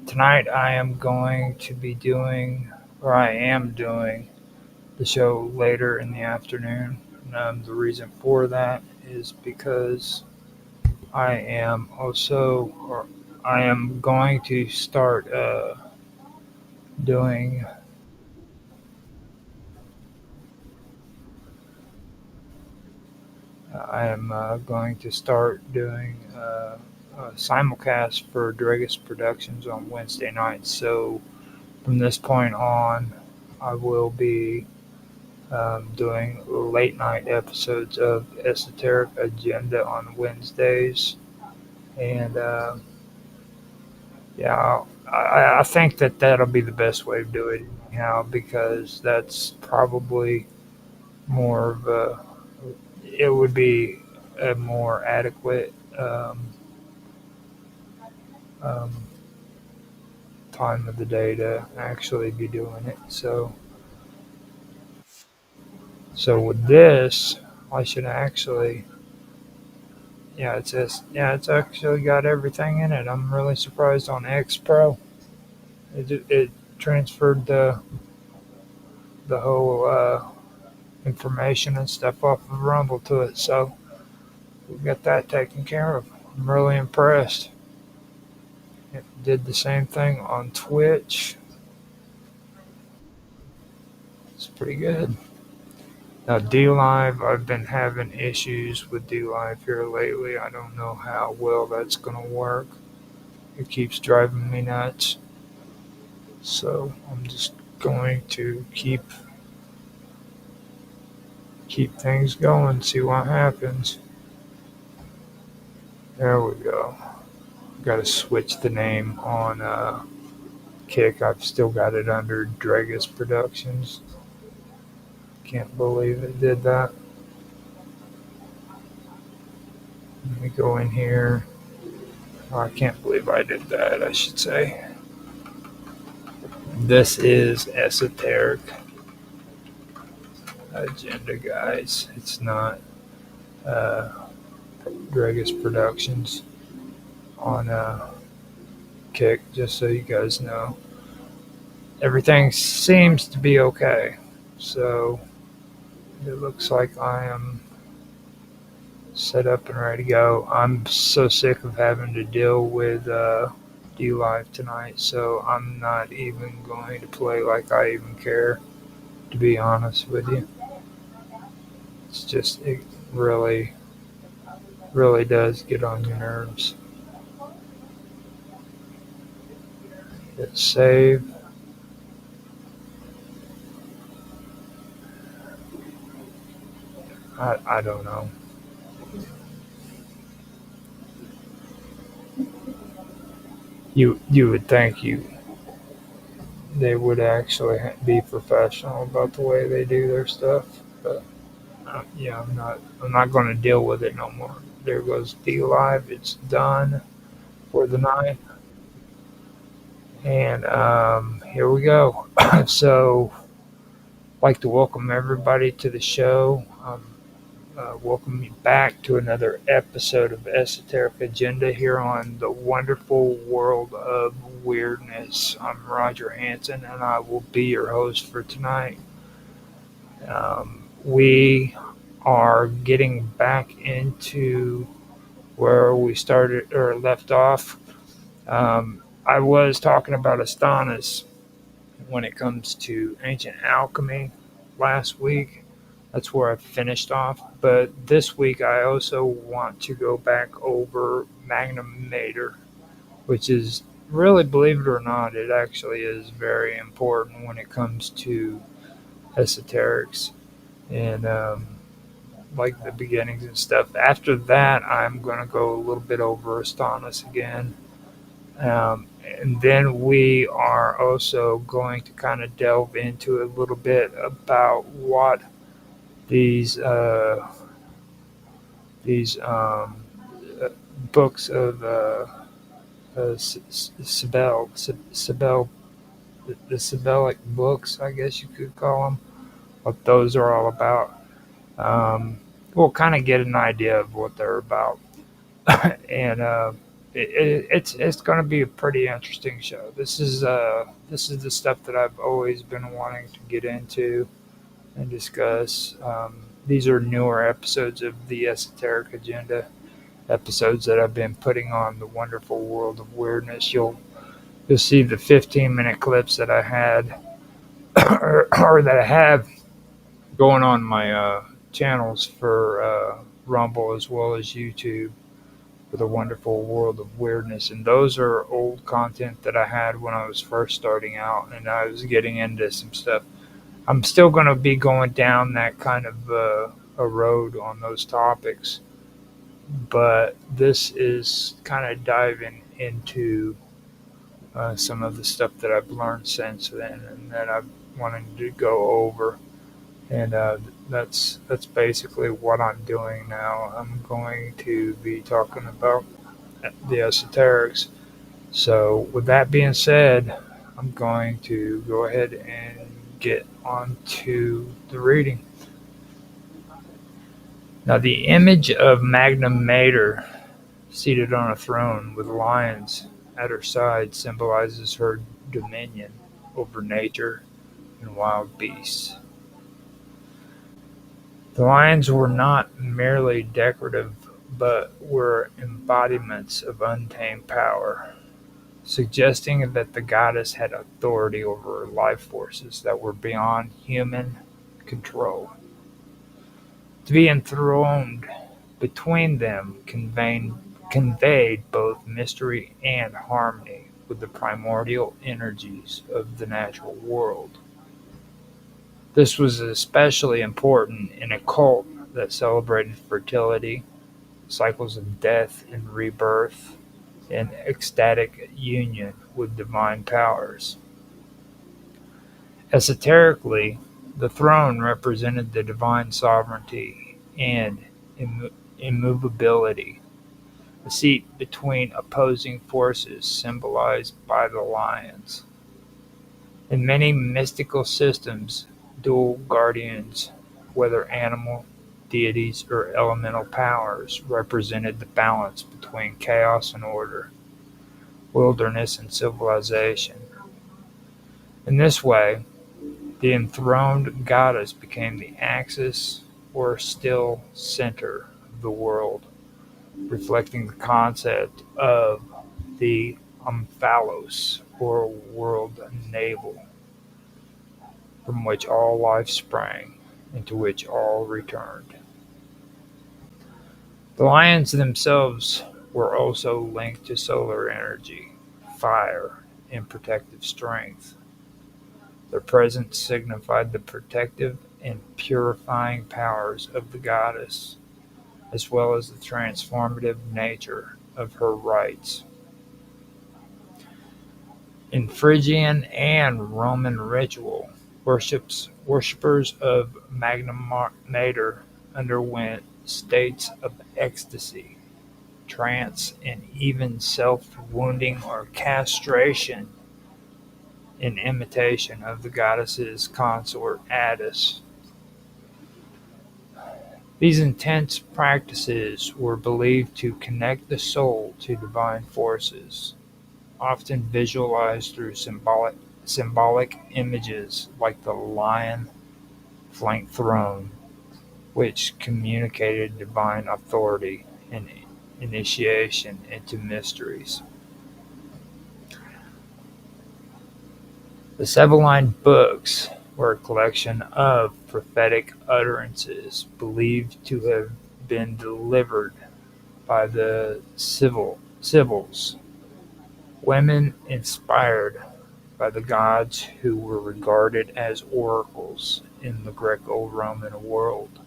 Tonight I am going to be doing, or I am doing, the show later in the afternoon. The reason for that is because I am also, or I am going to start doing, I am going to start doing a simulcast for Dragus Productions on Wednesday nights. So from this point on, I will be doing late night episodes of Esoteric Agenda on Wednesdays. And yeah, I think that that'll be the best way to do it anyhow, because that's probably more of a, it would be a more adequate um, time of the day to actually be doing it. So with this, I should actually, yeah, it's actually got everything in it. I'm really surprised on X Pro. It transferred the whole information and stuff off of Rumble to it, so we got that taken care of. I'm really impressed. It did the same thing on Twitch. It's pretty good. Now D Live, I've been having issues with D Live here lately. I don't know how well that's gonna work. It keeps driving me nuts. So I'm just going to keep things going, see what happens. There we go. Got to switch the name on Kick. I've still got it under Dragus Productions. Can't believe it did that. Let me go in here. Oh, I can't believe I did that, I should say. This is Esoteric Agenda, guys. It's not uh, Dragus Productions on Kick, just so you guys know. Everything seems to be okay. So it looks like I am set up and ready to go. I'm so sick of having to deal with D Live tonight, so I'm not even going to play like I even care, to be honest with you. It's just, it really, really does get on your nerves. Hit save. I don't know. You would think they would actually be professional about the way they do their stuff, but yeah, I'm not going to deal with it no more. There goes D Live. It's done for the night, and here we go. So, I'd like to welcome everybody to the show. Welcome you back to another episode of Esoteric Agenda here on the wonderful world of weirdness. I'm Roger Hanson, and I will be your host for tonight. We are getting back into where we started or left off. I was talking about Astonis when it comes to ancient alchemy last week. That's where I finished off. But this week I also want to go back over Magnum Mater, which is really, believe it or not, it actually is very important when it comes to esoterics and like the beginnings and stuff. After that, I'm going to go a little bit over Astonis again. And then we are also going to kind of delve into a little bit about what these these books of Sibel, the Sibelic books, I guess you could call them, what those are all about. We'll kind of get an idea of what they're about, and It's going to be a pretty interesting show. This is the stuff that I've always been wanting to get into and discuss. These are newer episodes of the Esoteric Agenda, episodes that I've been putting on the wonderful world of weirdness. You'll see the 15-minute clips that I had or that I have going on my channels for Rumble as well as YouTube for the wonderful world of weirdness. And those are old content that I had when I was first starting out and I was getting into some stuff. I'm still going to be going down that kind of a road on those topics, but this is kind of diving into some of the stuff that I've learned since then and that I've wanted to go over. And that's basically what I'm doing now. I'm going to be talking about the esoterics. So, with that being said, I'm going to go ahead and get on to the reading. Now, the image of Magna Mater seated on a throne with lions at her side symbolizes her dominion over nature and wild beasts. The lions were not merely decorative, but were embodiments of untamed power, suggesting that the goddess had authority over life forces that were beyond human control. To be enthroned between them conveyed both mystery and harmony with the primordial energies of the natural world. This was especially important in a cult that celebrated fertility, cycles of death and rebirth, and ecstatic union with divine powers. Esoterically, the throne represented the divine sovereignty and immovability, a seat between opposing forces symbolized by the lions. In many mystical systems, dual guardians, whether animal, deities, or elemental powers, represented the balance between chaos and order, wilderness and civilization. In this way, the enthroned goddess became the axis or still center of the world, reflecting the concept of the omphalos, or world navel, from which all life sprang, and to which all returned. The lions themselves were also linked to solar energy, fire, and protective strength. Their presence signified the protective and purifying powers of the goddess, as well as the transformative nature of her rites. In Phrygian and Roman ritual, worshippers of Magna Mater underwent states of ecstasy, trance, and even self-wounding or castration in imitation of the goddess's consort Attis. These intense practices were believed to connect the soul to divine forces, often visualized through symbolic images like the lion flanked throne, which communicated divine authority and initiation into mysteries. The Sibylline books were a collection of prophetic utterances believed to have been delivered by the Sibyls, women inspired by the gods who were regarded as oracles in the Greco-Roman world.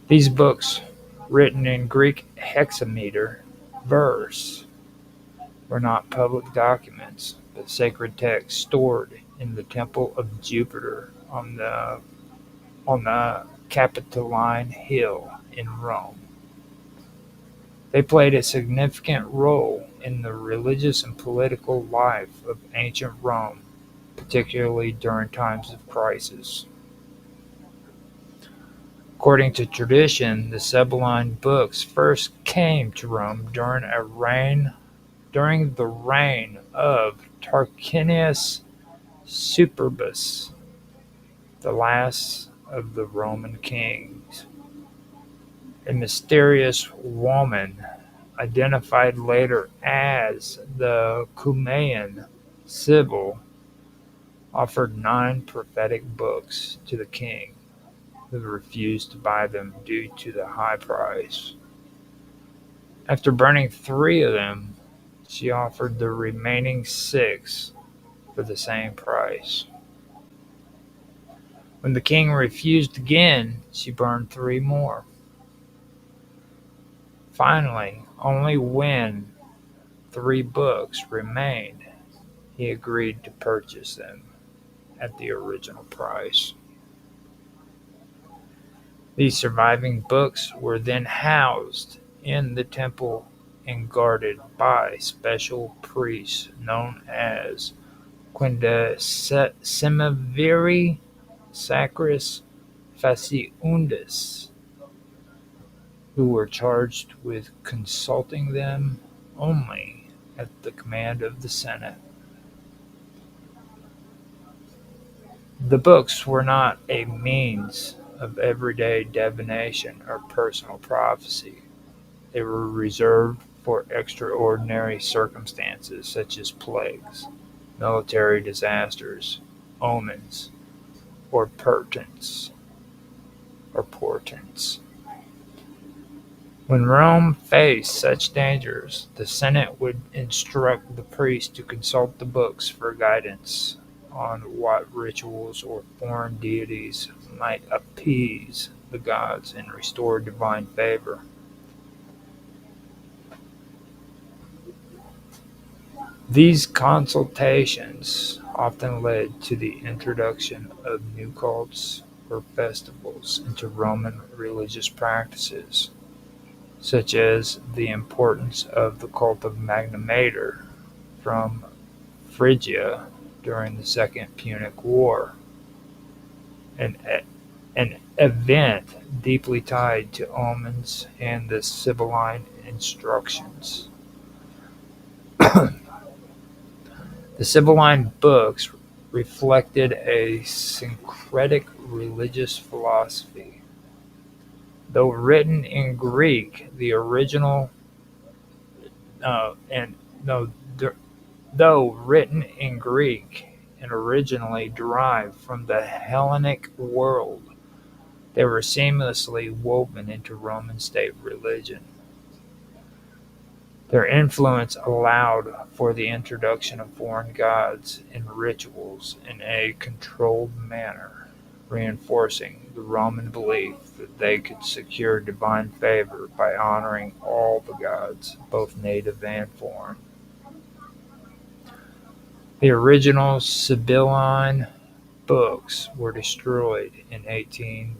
These books, written in Greek hexameter verse, were not public documents, but sacred texts stored in the temple of Jupiter on the Capitoline Hill in Rome. They played a significant role in the religious and political life of ancient Rome, particularly during times of crisis. According to tradition, the Sibylline books first came to Rome during the reign of Tarquinius Superbus, the last of the Roman kings. A mysterious woman, identified later as the Cumaean Sibyl, offered 9 prophetic books to the king, who refused to buy them due to the high price. After burning 3 of them, she offered the remaining 6 for the same price. When the king refused again, she burned 3 more. Finally, only when 3 books remained, he agreed to purchase them at the original price. These surviving books were then housed in the temple and guarded by special priests known as Quindecimaviri Sacris Faciundis, who were charged with consulting them only at the command of the Senate. The books were not a means of everyday divination or personal prophecy. They were reserved for extraordinary circumstances such as plagues, military disasters, omens, or portents. When Rome faced such dangers, the Senate would instruct the priests to consult the books for guidance on what rituals or foreign deities might appease the gods and restore divine favor. These consultations often led to the introduction of new cults or festivals into Roman religious practices, such as the importance of the cult of Magna Mater from Phrygia during the Second Punic War, an event deeply tied to omens and the Sibylline instructions. The Sibylline books reflected a syncretic religious philosophy. Though written in Greek, the original and no, though written in Greek and originally derived from the Hellenic world, they were seamlessly woven into Roman state religion. Their influence allowed for the introduction of foreign gods and rituals in a controlled manner, reinforcing the Roman belief that they could secure divine favor by honoring all the gods, both native and foreign. The original Sibylline books were destroyed in 83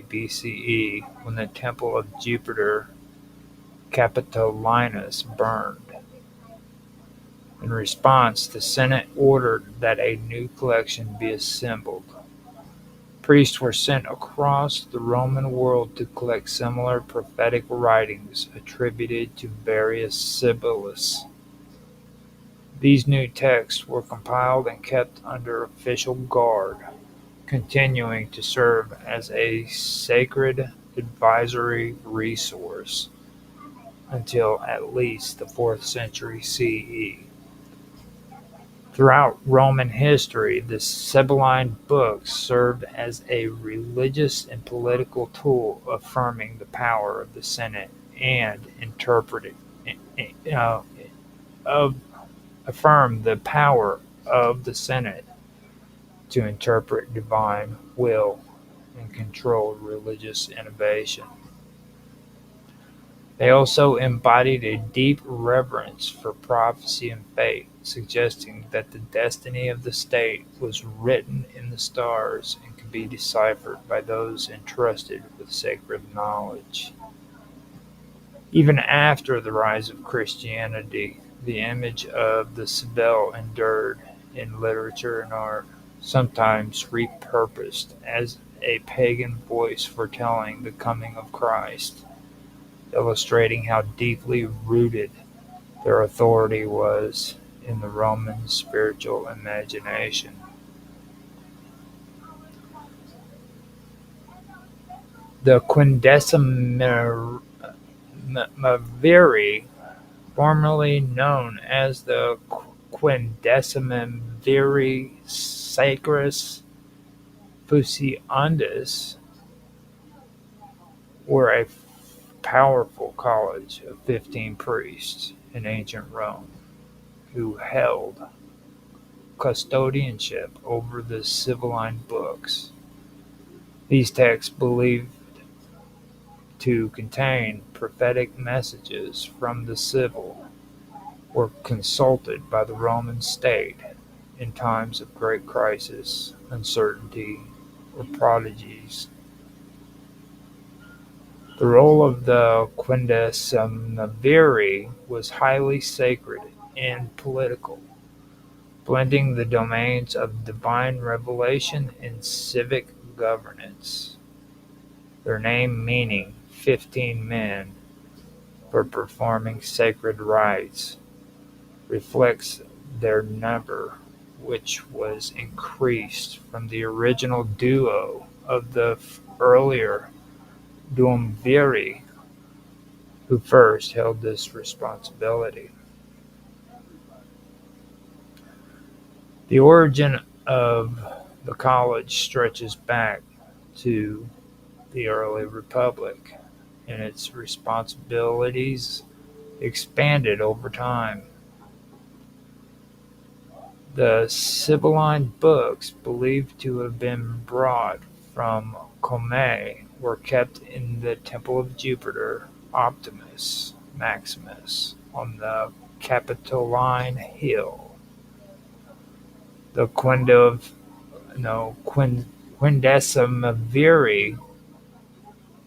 BCE when the temple of Jupiter Capitolinus burned. In response, the Senate ordered that a new collection be assembled. Priests were sent across the Roman world to collect similar prophetic writings attributed to various Sibyllists. These new texts were compiled and kept under official guard, continuing to serve as a sacred advisory resource until at least the 4th century CE. Throughout Roman history, the Sibylline books served as a religious and political tool affirming the power of the Senate and affirm the power of the Senate to interpret divine will and control religious innovation. They also embodied a deep reverence for prophecy and fate, suggesting that the destiny of the state was written in the stars and could be deciphered by those entrusted with sacred knowledge. Even after the rise of Christianity, the image of the Sibyl endured in literature and art, sometimes repurposed as a pagan voice foretelling the coming of Christ, illustrating how deeply rooted their authority was in the Roman spiritual imagination. The Quindecimviri, formerly known as the Quindecimviri Sacris Fusiundis, were a powerful college of 15 priests in ancient Rome who held custodianship over the Sibylline books. These texts, believed to contain prophetic messages from the Sibyl, were consulted by the Roman state in times of great crisis, uncertainty, or prodigies. The role of the Quindecimviri was highly sacred and political, blending the domains of divine revelation and civic governance. Their name meaning 15 men for performing sacred rites reflects their number, which was increased from the original duo of the earlier Duumviri, who first held this responsibility. The origin of the college stretches back to the early Republic, and its responsibilities expanded over time. The Sibylline books, believed to have been brought from Cumae, were kept in the temple of Jupiter Optimus Maximus on the Capitoline Hill. The Quindecimviri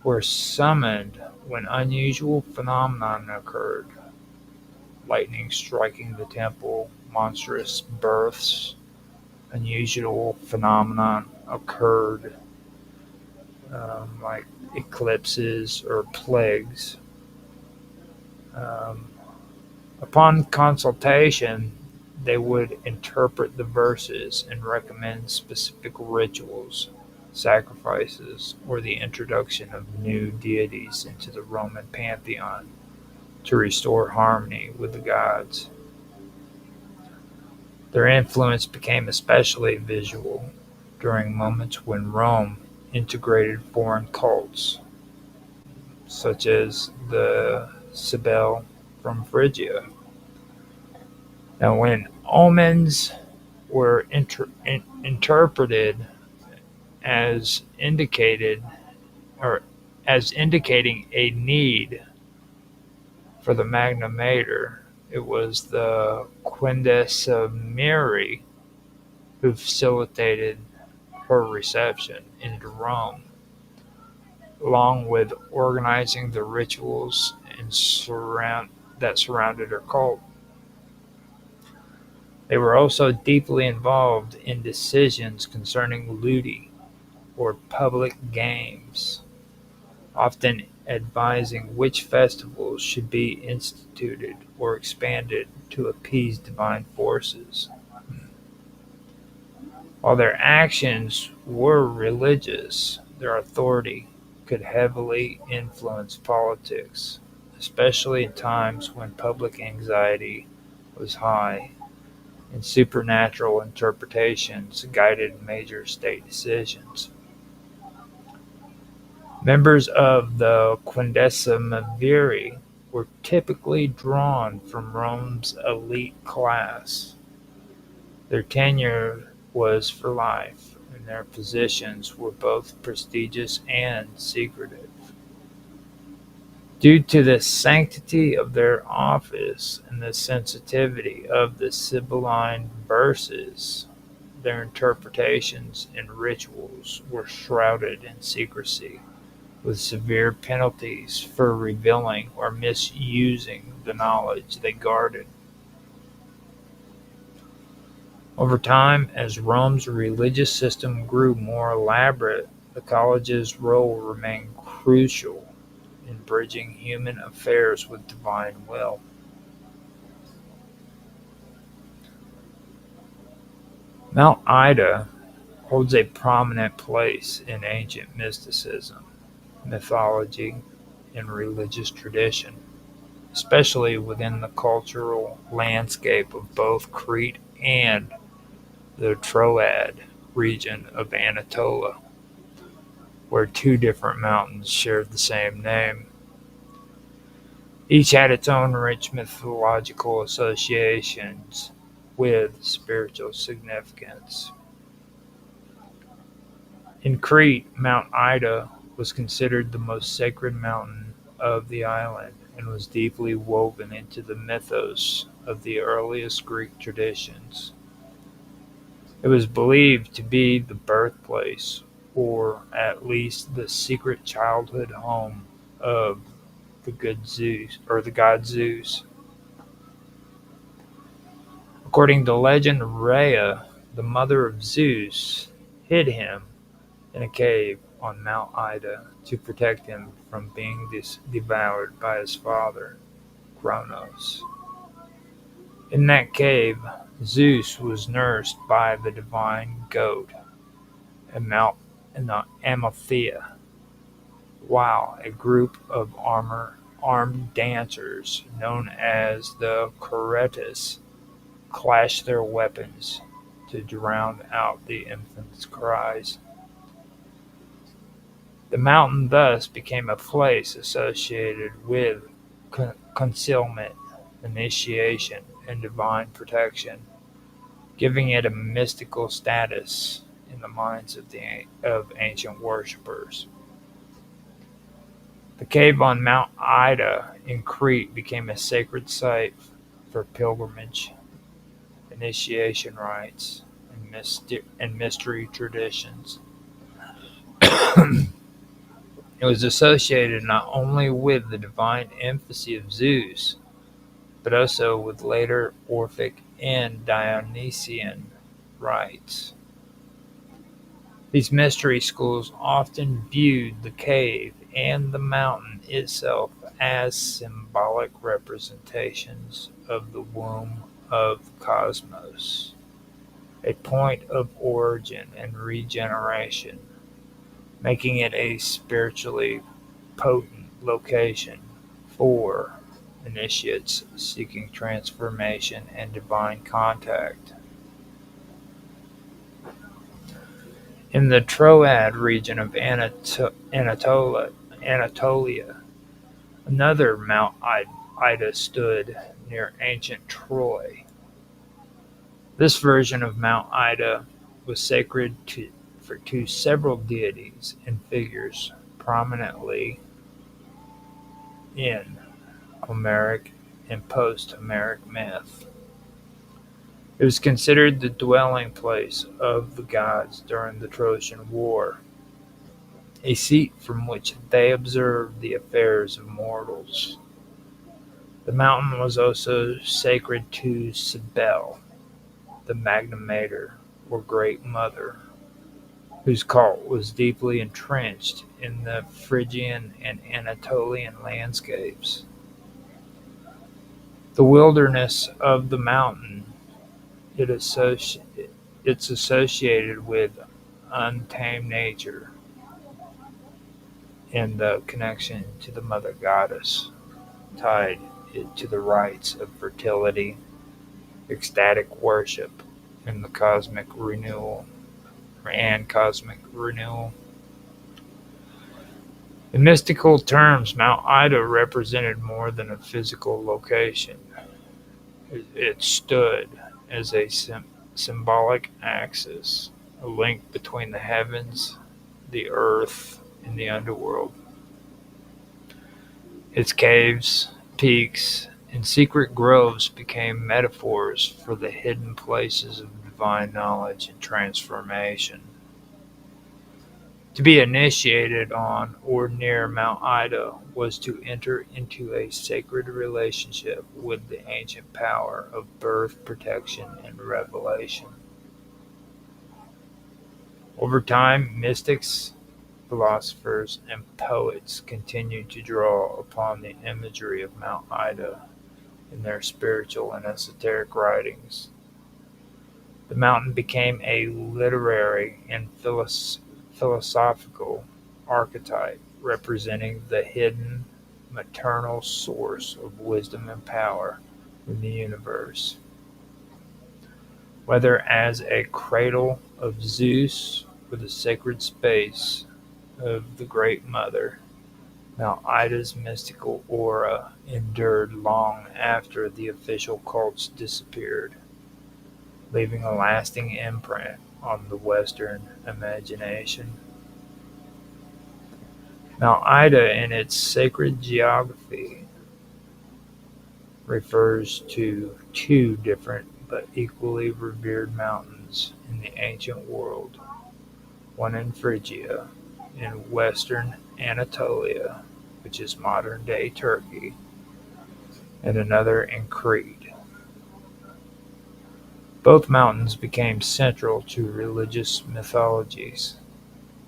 were summoned when unusual phenomena occurred: lightning striking the temple, monstrous births, unusual phenomena occurred, like eclipses or plagues. Um, Upon consultation, they would interpret the verses and recommend specific rituals, sacrifices, or the introduction of new deities into the Roman pantheon to restore harmony with the gods. Their influence became especially visual during moments when Rome integrated foreign cults, such as the Sibyl from Phrygia. Now, when omens were interpreted as indicated or as indicating a need for the Magna Mater, it was the Quindecimviri who facilitated her reception into Rome, along with organizing the rituals that surrounded her cult. They were also deeply involved in decisions concerning ludi, or public games, often advising which festivals should be instituted or expanded to appease divine forces. While their actions were religious, their authority could heavily influence politics, especially in times when public anxiety was high and supernatural interpretations guided major state decisions. Members of the Quindecimviri were typically drawn from Rome's elite class. Their tenure was for life, and their positions were both prestigious and secretive. Due to the sanctity of their office and the sensitivity of the Sibylline verses, their interpretations and rituals were shrouded in secrecy, with severe penalties for revealing or misusing the knowledge they guarded. Over time, as Rome's religious system grew more elaborate, the college's role remained crucial in bridging human affairs with divine will. Mount Ida holds a prominent place in ancient mysticism, mythology, and religious tradition, especially within the cultural landscape of both Crete and the Troad region of Anatolia, where two different mountains shared the same name. Each had its own rich mythological associations with spiritual significance. In Crete, Mount Ida was considered the most sacred mountain of the island and was deeply woven into the mythos of the earliest Greek traditions. It was believed to be the birthplace, or at least the secret childhood home of the god Zeus. According to legend, Rhea, the mother of Zeus, hid him in a cave on Mount Ida to protect him from being devoured by his father, Kronos. In that cave, Zeus was nursed by the divine goat, Amalthea, while a group of armed dancers known as the Choretus clashed their weapons to drown out the infant's cries. The mountain thus became a place associated with concealment, initiation, and divine protection, giving it a mystical status in the minds of ancient worshippers. The cave on Mount Ida in Crete became a sacred site for pilgrimage, initiation rites, and mystery traditions. It was associated not only with the divine infancy of Zeus, but also with later Orphic and Dionysian rites. These mystery schools often viewed the cave and the mountain itself as symbolic representations of the womb of the cosmos, a point of origin and regeneration, making it a spiritually potent location for initiates seeking transformation and divine contact. In the Troad region of Anatolia, another Mount Ida stood near ancient Troy. This version of Mount Ida was sacred to several deities and figures prominently in Homeric and post-Homeric myth. It was considered the dwelling place of the gods during the Trojan War, a seat from which they observed the affairs of mortals. The mountain was also sacred to Cybele, the Magna Mater, or Great Mother, whose cult was deeply entrenched in the Phrygian and Anatolian landscapes. The wilderness of the mountain it's associated with untamed nature and the connection to the mother goddess, tied it to the rites of fertility, ecstatic worship, and the cosmic renewal. In mystical terms, Mount Ida represented more than a physical location. It stood as a symbolic axis, a link between the heavens, the earth, and the underworld. Its caves, peaks, and secret groves became metaphors for the hidden places of divine knowledge and transformation. To be initiated on or near Mount Ida was to enter into a sacred relationship with the ancient power of birth, protection, and revelation. Over time, mystics philosophers, and poets continued to draw upon the imagery of Mount Ida in their spiritual and esoteric writings. The mountain became a literary and philosophical archetype representing the hidden maternal source of wisdom and power in the universe. Whether as a cradle of Zeus or the sacred space of the Great Mother, Mount Ida's mystical aura endured long after the official cults disappeared, leaving a lasting imprint on the Western imagination. Mount Ida, in its sacred geography, refers to two different but equally revered mountains in the ancient world, one in Phrygia, in western Anatolia, which is modern-day Turkey, and another in Crete. Both mountains became central to religious mythologies,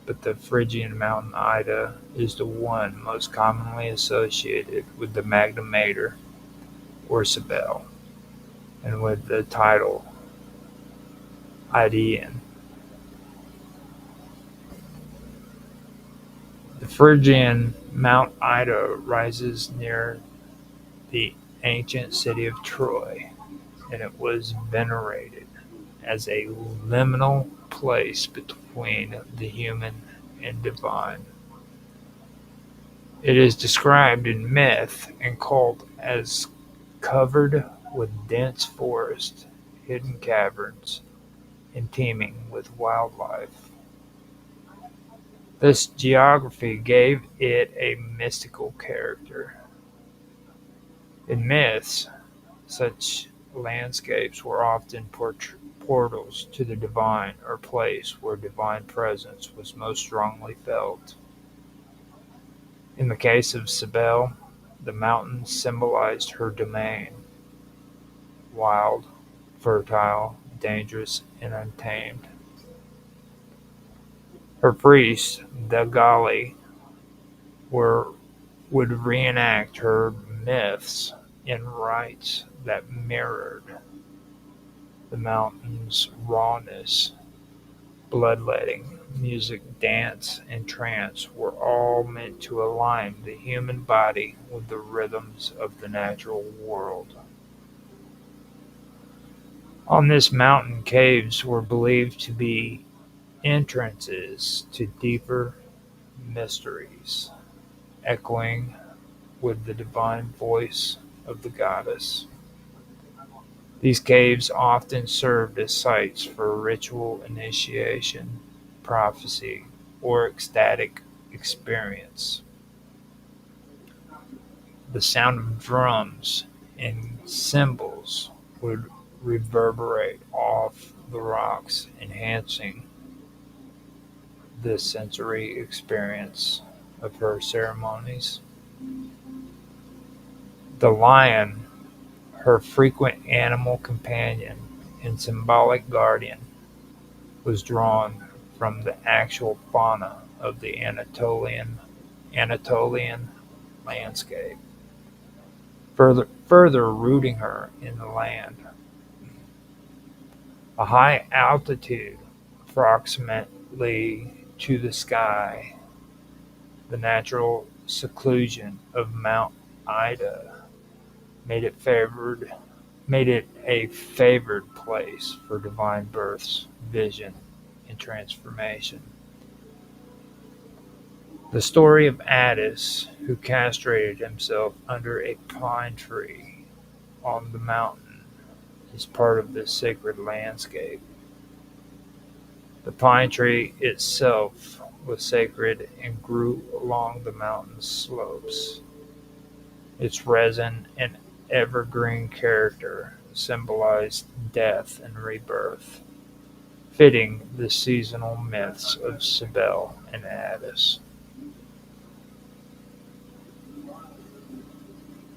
but the Phrygian mountain Ida is the one most commonly associated with the Magna Mater, or Cybele, and with the title Idaean. The Phrygian Mount Ida rises near the ancient city of Troy, and it was venerated as a liminal place between the human and divine. It is described in myth and cult as covered with dense forest, hidden caverns, and teeming with wildlife. This geography gave it a mystical character. In myths, such landscapes were often portals to the divine or place where divine presence was most strongly felt. In the case of Cybele, the mountains symbolized her domain, wild, fertile, dangerous, and untamed. Her priests, the Galli, were would reenact her myths in rites that mirrored the mountain's rawness. Bloodletting, music, dance, and trance were all meant to align the human body with the rhythms of the natural world. On this mountain, caves were believed to be entrances to deeper mysteries, echoing with the divine voice of the goddess. These caves often served as sites for ritual initiation, prophecy, or ecstatic experience. The sound of drums and cymbals would reverberate off the rocks, enhancing the sensory experience of her ceremonies. The lion, her frequent animal companion and symbolic guardian, was drawn from the actual fauna of the Anatolian landscape, further rooting her in the land. A high altitude, approximately to the sky, the natural seclusion of Mount Ida made it a favored place for divine births, vision, and transformation. The story of Attis, who castrated himself under a pine tree on the mountain, is part of this sacred landscape. The pine tree itself was sacred and grew along the mountain slopes. Its resin and evergreen character symbolized death and rebirth, fitting the seasonal myths of Cybele and Attis.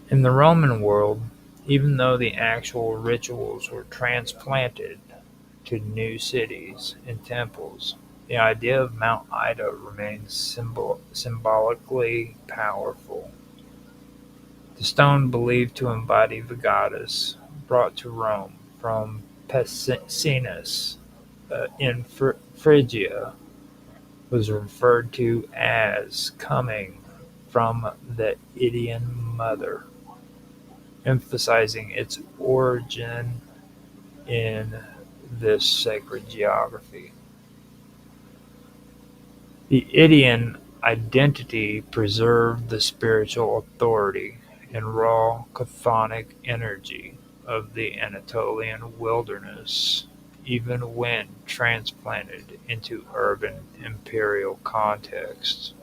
In the Roman world, even though the actual rituals were transplanted to new cities and temples, The idea of Mount Ida remains symbolically powerful. The stone believed to embody the goddess brought to Rome from Pessinus in Phrygia was referred to as coming from the Idaean Mother, emphasizing its origin in this sacred geography. The Idaean identity preserved the spiritual authority and raw chthonic energy of the Anatolian wilderness, even when transplanted into urban imperial contexts.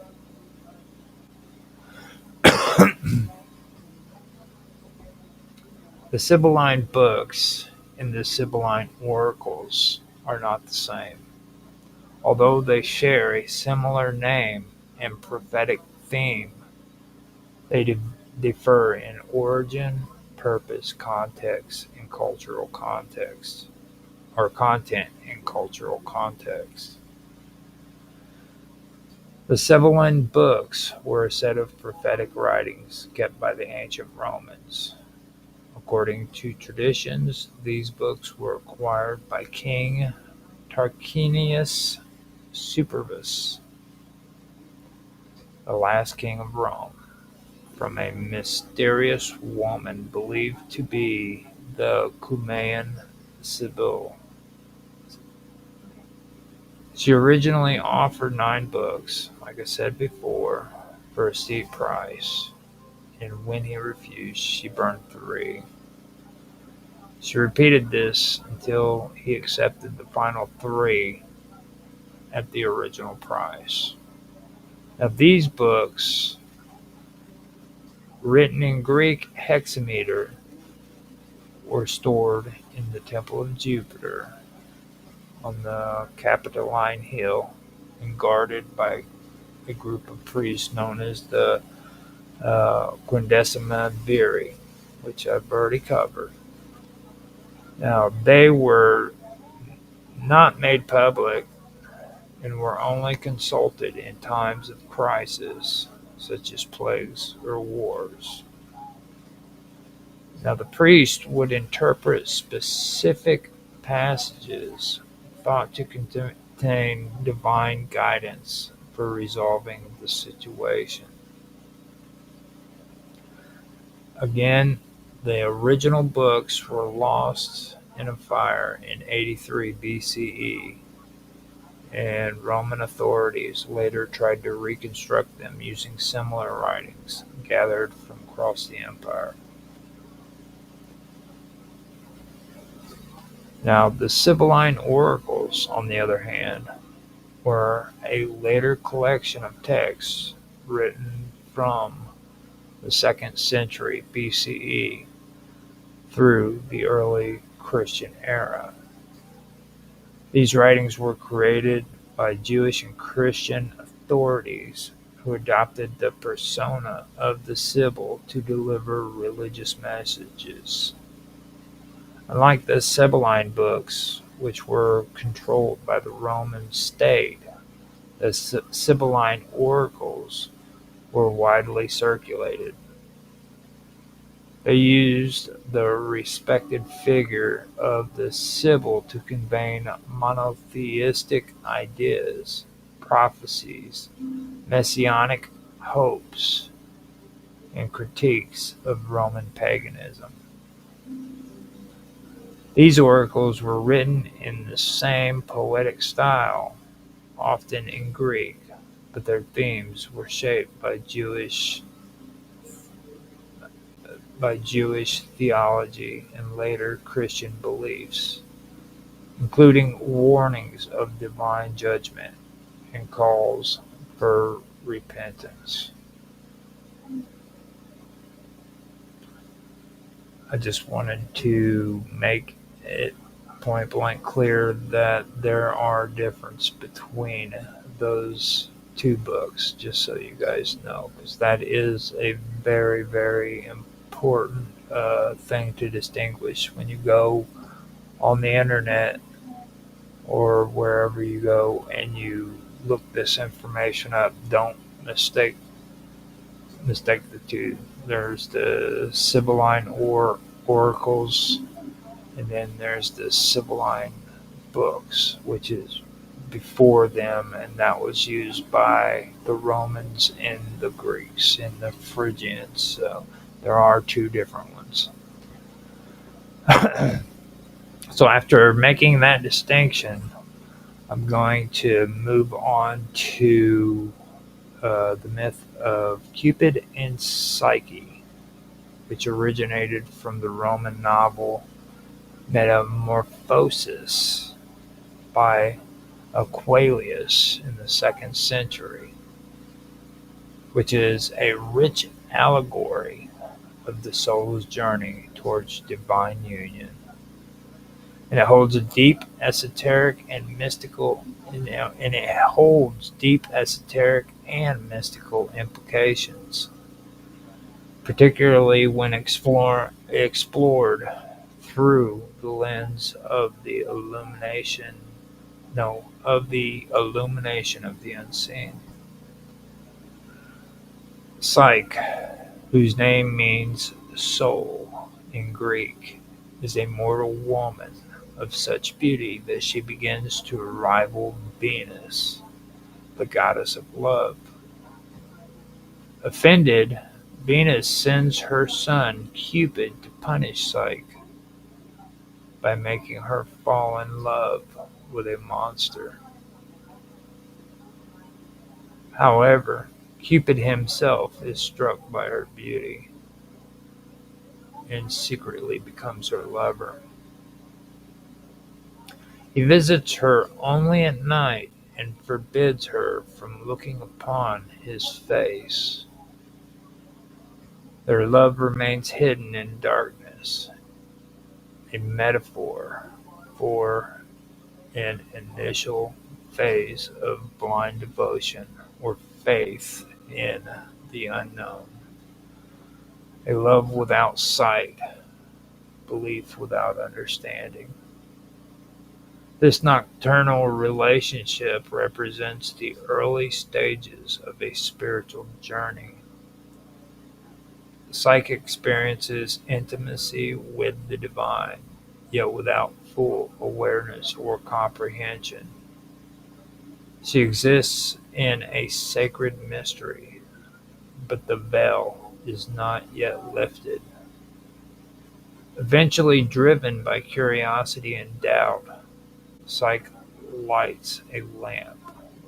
The Sibylline books and the Sibylline oracles are not the same, although they share a similar name and prophetic theme. They differ in origin, purpose, context, and cultural context, or content and cultural context. The Sibylline books were a set of prophetic writings kept by the ancient Romans. According to traditions, these books were acquired by King Tarquinius Superbus, the last king of Rome, from a mysterious woman believed to be the Cumaean Sibyl. She originally offered 9 books, like I said before, for a steep price, and when he refused, she burned 3. She repeated this until he accepted the final 3 at the original price. Now, these books, written in Greek hexameter, were stored in the Temple of Jupiter on the Capitoline Hill and guarded by a group of priests known as the Quindecima Viri, which I've already covered. Now, they were not made public and were only consulted in times of crisis, such as plagues or wars. Now, the priest would interpret specific passages thought to contain divine guidance for resolving the situation. Again, the original books were lost in a fire in 83 BCE, and Roman authorities later tried to reconstruct them using similar writings gathered from across the empire. Now, the Sibylline oracles, on the other hand, were a later collection of texts written from the 2nd century BCE through the early Christian era. These writings were created by Jewish and Christian authorities who adopted the persona of the Sibyl to deliver religious messages. Unlike the Sibylline books, which were controlled by the Roman state, the Sibylline oracles were widely circulated. They used the respected figure of the Sibyl to convey monotheistic ideas, prophecies, messianic hopes, and critiques of Roman paganism. These oracles were written in the same poetic style, often in Greek, but their themes were shaped by Jewish theology and later Christian beliefs, including warnings of divine judgment and calls for repentance. I just wanted to make it point blank clear that there are differences between those 2 books, just so you guys know, because that is a very, very important thing to distinguish when you go on the internet or wherever you go and you look this information up, don't mistake the two. There's the Sibylline oracles, and then there's the Sibylline books, which is before them, and that was used by the Romans and the Greeks and the Phrygians. So there are two different ones. So after making that distinction, I'm going to move on to the myth of Cupid and Psyche, which originated from the Roman novel Metamorphosis by Aquilius in the 2nd century, which is a rich allegory of the soul's journey towards divine union. And it holds a deep esoteric and mystical and it holds deep esoteric and mystical implications, particularly when explored through the lens of the illumination of the unseen. Psyche, whose name means soul in Greek, is a mortal woman of such beauty that she begins to rival Venus, the goddess of love. Offended, Venus sends her son Cupid to punish Psyche by making her fall in love with a monster. However, Cupid himself is struck by her beauty and secretly becomes her lover. He visits her only at night and forbids her from looking upon his face. Their love remains hidden in darkness, a metaphor for an initial phase of blind devotion or faith in the unknown, a love without sight, belief without understanding. This nocturnal relationship represents the early stages of a spiritual journey. The psyche experiences intimacy with the divine, yet without full awareness or comprehension. She exists in a sacred mystery, but the veil is not yet lifted. Eventually driven by curiosity and doubt, Psyche lights a lamp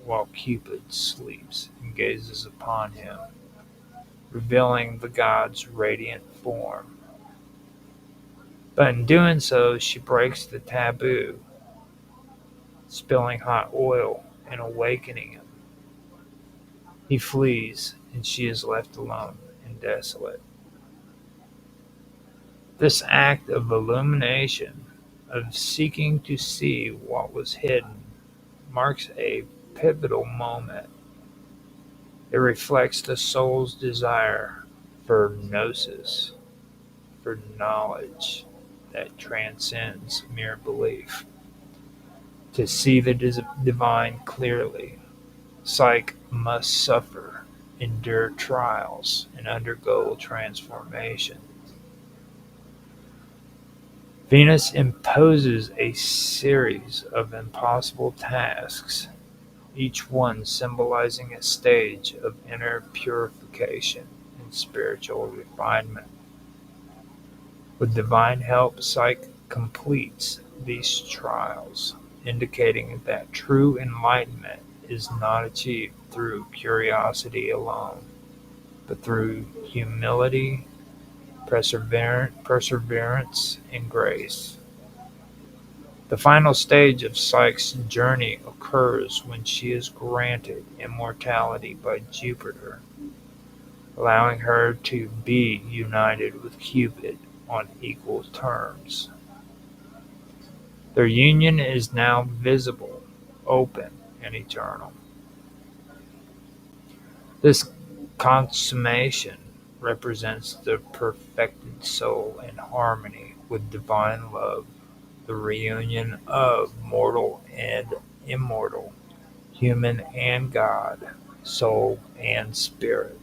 while Cupid sleeps and gazes upon him, revealing the god's radiant form. But in doing so, she breaks the taboo, spilling hot oil and awakening him. He flees, and she is left alone and desolate. This act of illumination, of seeking to see what was hidden, marks a pivotal moment. It reflects the soul's desire for gnosis, for knowledge that transcends mere belief. To see the divine clearly, Psyche must suffer, endure trials, and undergo transformation. Venus imposes a series of impossible tasks, each one symbolizing a stage of inner purification and spiritual refinement. With divine help, Psyche completes these trials, indicating that true enlightenment is not achieved through curiosity alone, but through humility, perseverance, and grace. The final stage of Psyche's journey occurs when she is granted immortality by Jupiter, allowing her to be united with Cupid on equal terms. Their union is now visible, open, and eternal. This consummation represents the perfected soul in harmony with divine love, the reunion of mortal and immortal, human and God, soul and spirit.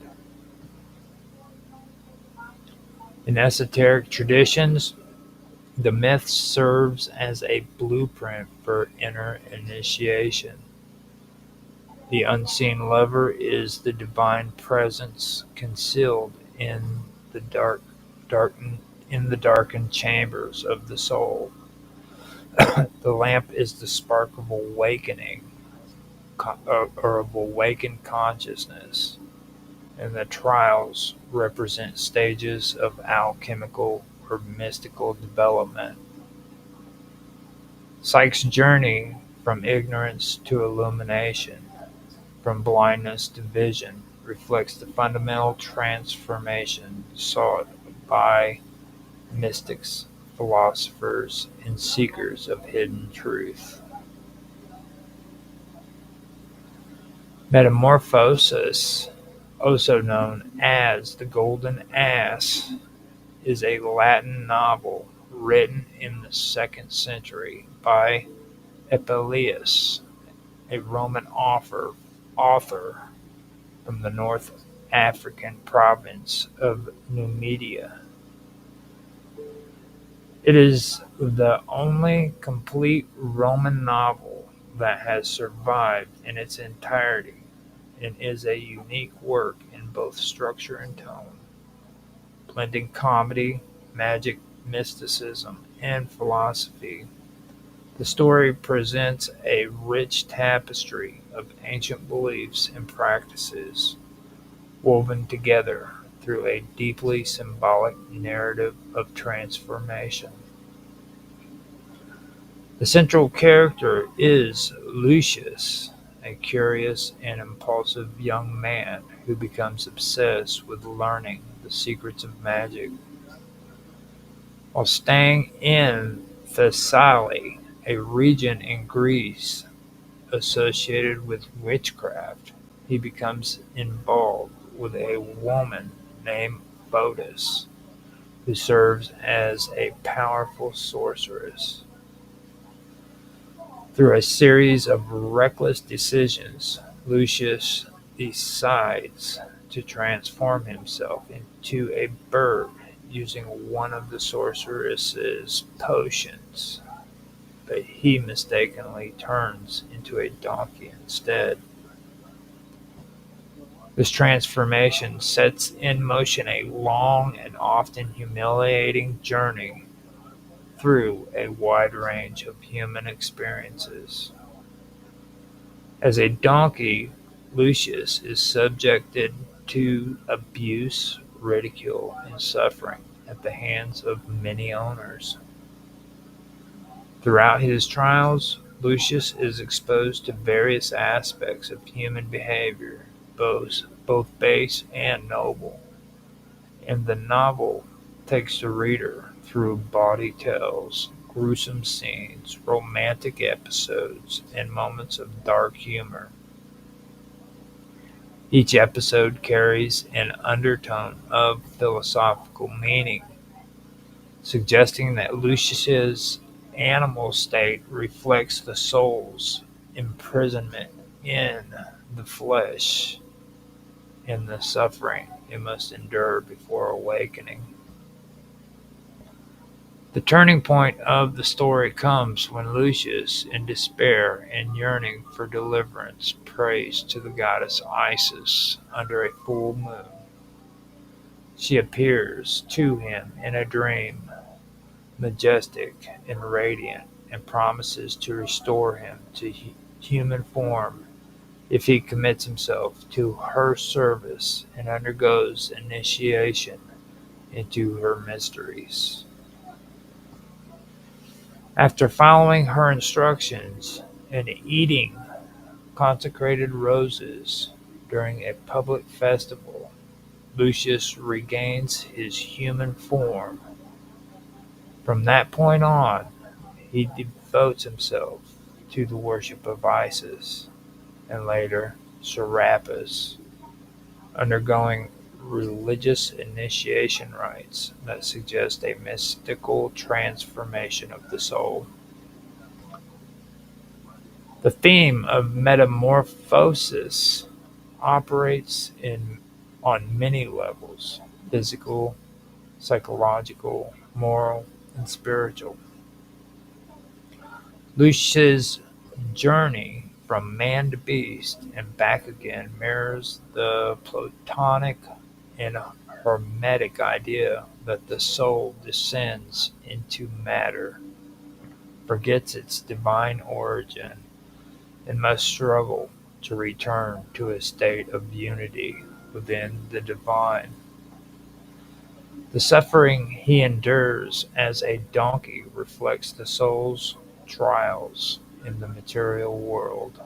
In esoteric traditions, the myth serves as a blueprint for inner initiation. The unseen lover is the divine presence concealed in the darkened darkened chambers of the soul. The lamp is the spark of awakening, or of awakened consciousness, and the trials represent stages of alchemical or mystical development. Psyche's journey from ignorance to illumination, from blindness to vision, reflects the fundamental transformation sought by mystics, philosophers, and seekers of hidden truth. Metamorphosis, also known as The Golden Ass, is a Latin novel written in the 2nd century by Apuleius, a Roman author from the North African province of Numidia. It is the only complete Roman novel that has survived in its entirety and is a unique work in both structure and tone, blending comedy, magic, mysticism, and philosophy. The story presents a rich tapestry of ancient beliefs and practices, woven together through a deeply symbolic narrative of transformation. The central character is Lucius, a curious and impulsive young man who becomes obsessed with learning the secrets of magic. While staying in Thessaly, a region in Greece associated with witchcraft, he becomes involved with a woman named Fotis, who serves as a powerful sorceress. Through a series of reckless decisions, Lucius decides to transform himself into a bird using one of the sorceress's potions, but he mistakenly turns into a donkey instead. This transformation sets in motion a long and often humiliating journey through a wide range of human experiences. As a donkey, Lucius is subjected to abuse, ridicule, and suffering at the hands of many owners. Throughout his trials, Lucius is exposed to various aspects of human behavior, both base and noble, and the novel takes the reader through bawdy tales, gruesome scenes, romantic episodes, and moments of dark humor. Each episode carries an undertone of philosophical meaning, suggesting that Lucius's animal state reflects the soul's imprisonment in the flesh and the suffering it must endure before awakening. The turning point of the story comes when Lucius, in despair and yearning for deliverance, prays to the goddess Isis under a full moon. She appears to him in a dream, majestic and radiant, and promises to restore him to human form if he commits himself to her service and undergoes initiation into her mysteries. After following her instructions and eating consecrated roses during a public festival, Lucius regains his human form. From that point on, he devotes himself to the worship of Isis, and later Serapis, undergoing religious initiation rites that suggest a mystical transformation of the soul. The theme of metamorphosis operates on many levels: physical, psychological, moral, and spiritual. Lucia's journey from man to beast and back again mirrors the Platonic and Hermetic idea that the soul descends into matter, forgets its divine origin, and must struggle to return to a state of unity within the divine. The suffering he endures as a donkey reflects the soul's trials in the material world,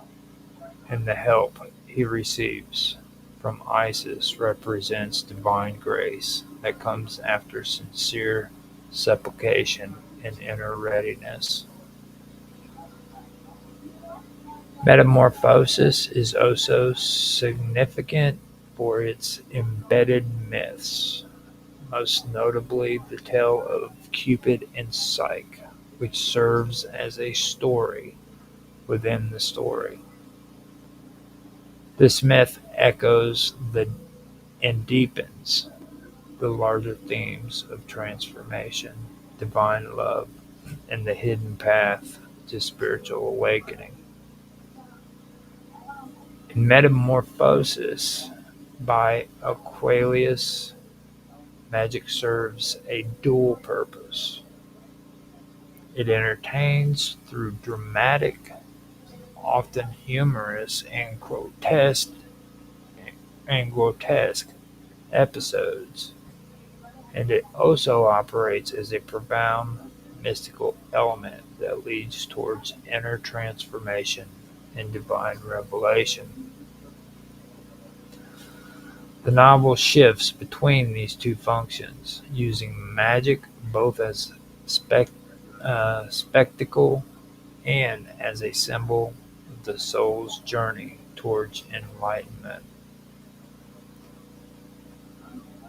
and the help he receives from Isis represents divine grace that comes after sincere supplication and inner readiness. Metamorphosis is also significant for its embedded myths, most notably the tale of Cupid and Psyche, which serves as a story within the story. This myth echoes and deepens the larger themes of transformation, divine love, and the hidden path to spiritual awakening. In Metamorphosis by Aquilius, magic serves a dual purpose. It entertains through dramatic, often humorous and grotesque episodes, and it also operates as a profound mystical element that leads towards inner transformation and divine revelation. The novel shifts between these two functions, using magic both as spectacle and as a symbol of the soul's journey towards enlightenment.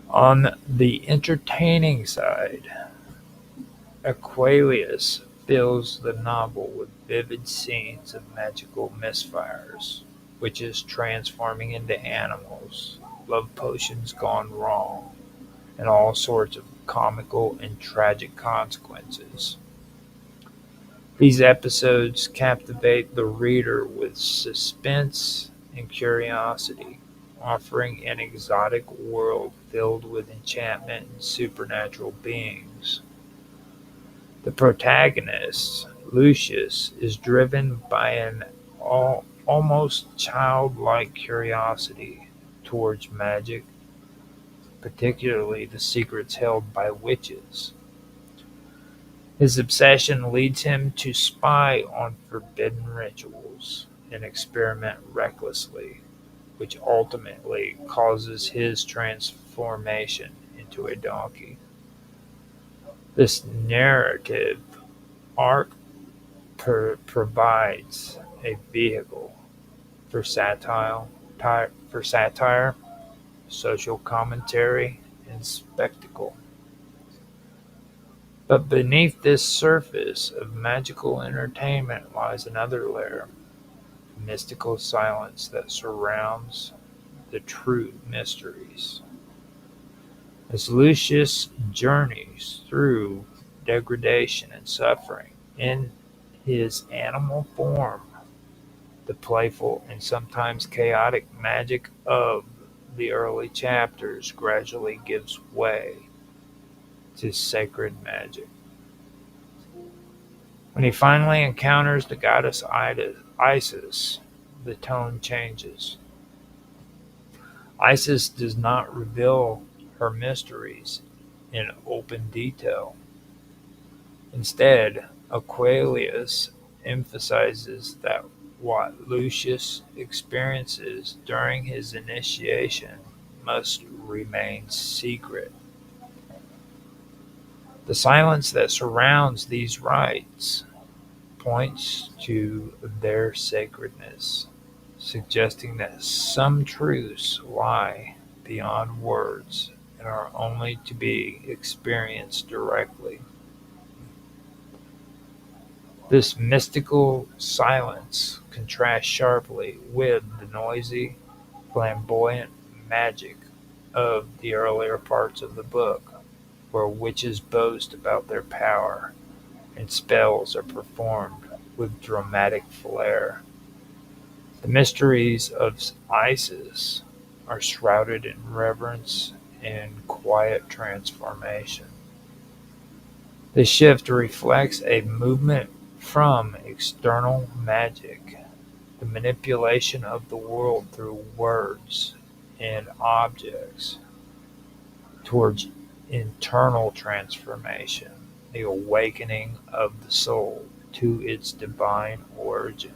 On the entertaining side, Aquarius fills the novel with vivid scenes of magical misfires, witches transforming into animals, love potions gone wrong, and all sorts of comical and tragic consequences. These episodes captivate the reader with suspense and curiosity, offering an exotic world filled with enchantment and supernatural beings. The protagonist, Lucius, is driven by an almost childlike curiosity towards magic, particularly the secrets held by witches. His obsession leads him to spy on forbidden rituals and experiment recklessly, which ultimately causes his transformation into a donkey. This narrative arc provides a vehicle for satire, social commentary, and spectacle. But beneath this surface of magical entertainment lies another layer, mystical silence that surrounds the true mysteries. As Lucius journeys through degradation and suffering in his animal form, the playful and sometimes chaotic magic of the early chapters gradually gives way to sacred magic. When he finally encounters the goddess Isis, the tone changes. Isis does not reveal her mysteries in open detail. Instead, Aquilius emphasizes that what Lucius experiences during his initiation must remain secret. The silence that surrounds these rites points to their sacredness, suggesting that some truths lie beyond words and are only to be experienced directly. This mystical silence contrasts sharply with the noisy, flamboyant magic of the earlier parts of the book, where witches boast about their power and spells are performed with dramatic flair. The mysteries of Isis are shrouded in reverence and quiet transformation. This shift reflects a movement from external magic, the manipulation of the world through words and objects, towards internal transformation, the awakening of the soul to its divine origin.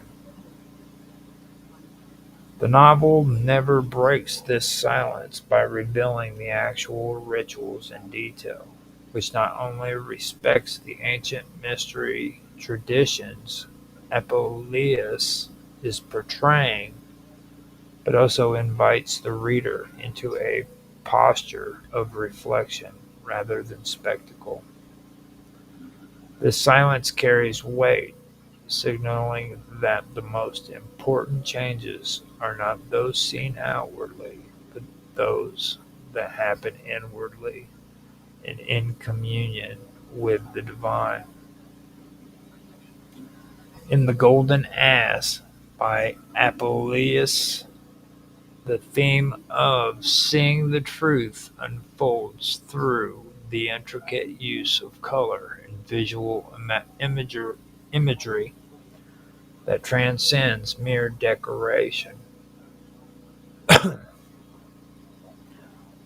The novel never breaks this silence by revealing the actual rituals in detail, which not only respects the ancient mystery traditions Apuleius is portraying, but also invites the reader into a posture of reflection rather than spectacle. This silence carries weight, signaling that the most important changes are not those seen outwardly, but those that happen inwardly and in communion with the divine. In The Golden Ass by Apuleius, the theme of seeing the truth unfolds through the intricate use of color and visual imagery that transcends mere decoration.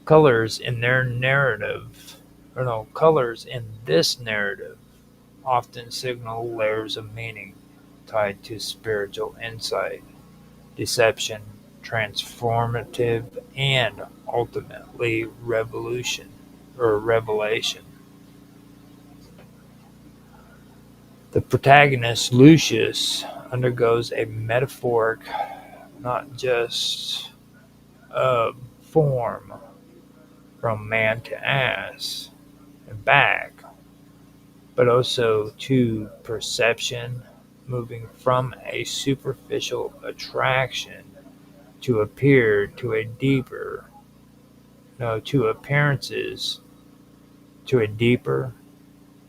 Colors in their narrative, or no, colors in this narrative often signal layers of meaning tied to spiritual insight, deception, transformative, and ultimately revolution or revelation. The protagonist, Lucius, undergoes a metamorphic, not just of form, from man to ass and back, but also to perception, moving from a superficial attraction to appear to a deeper, no, to appearances, to a deeper,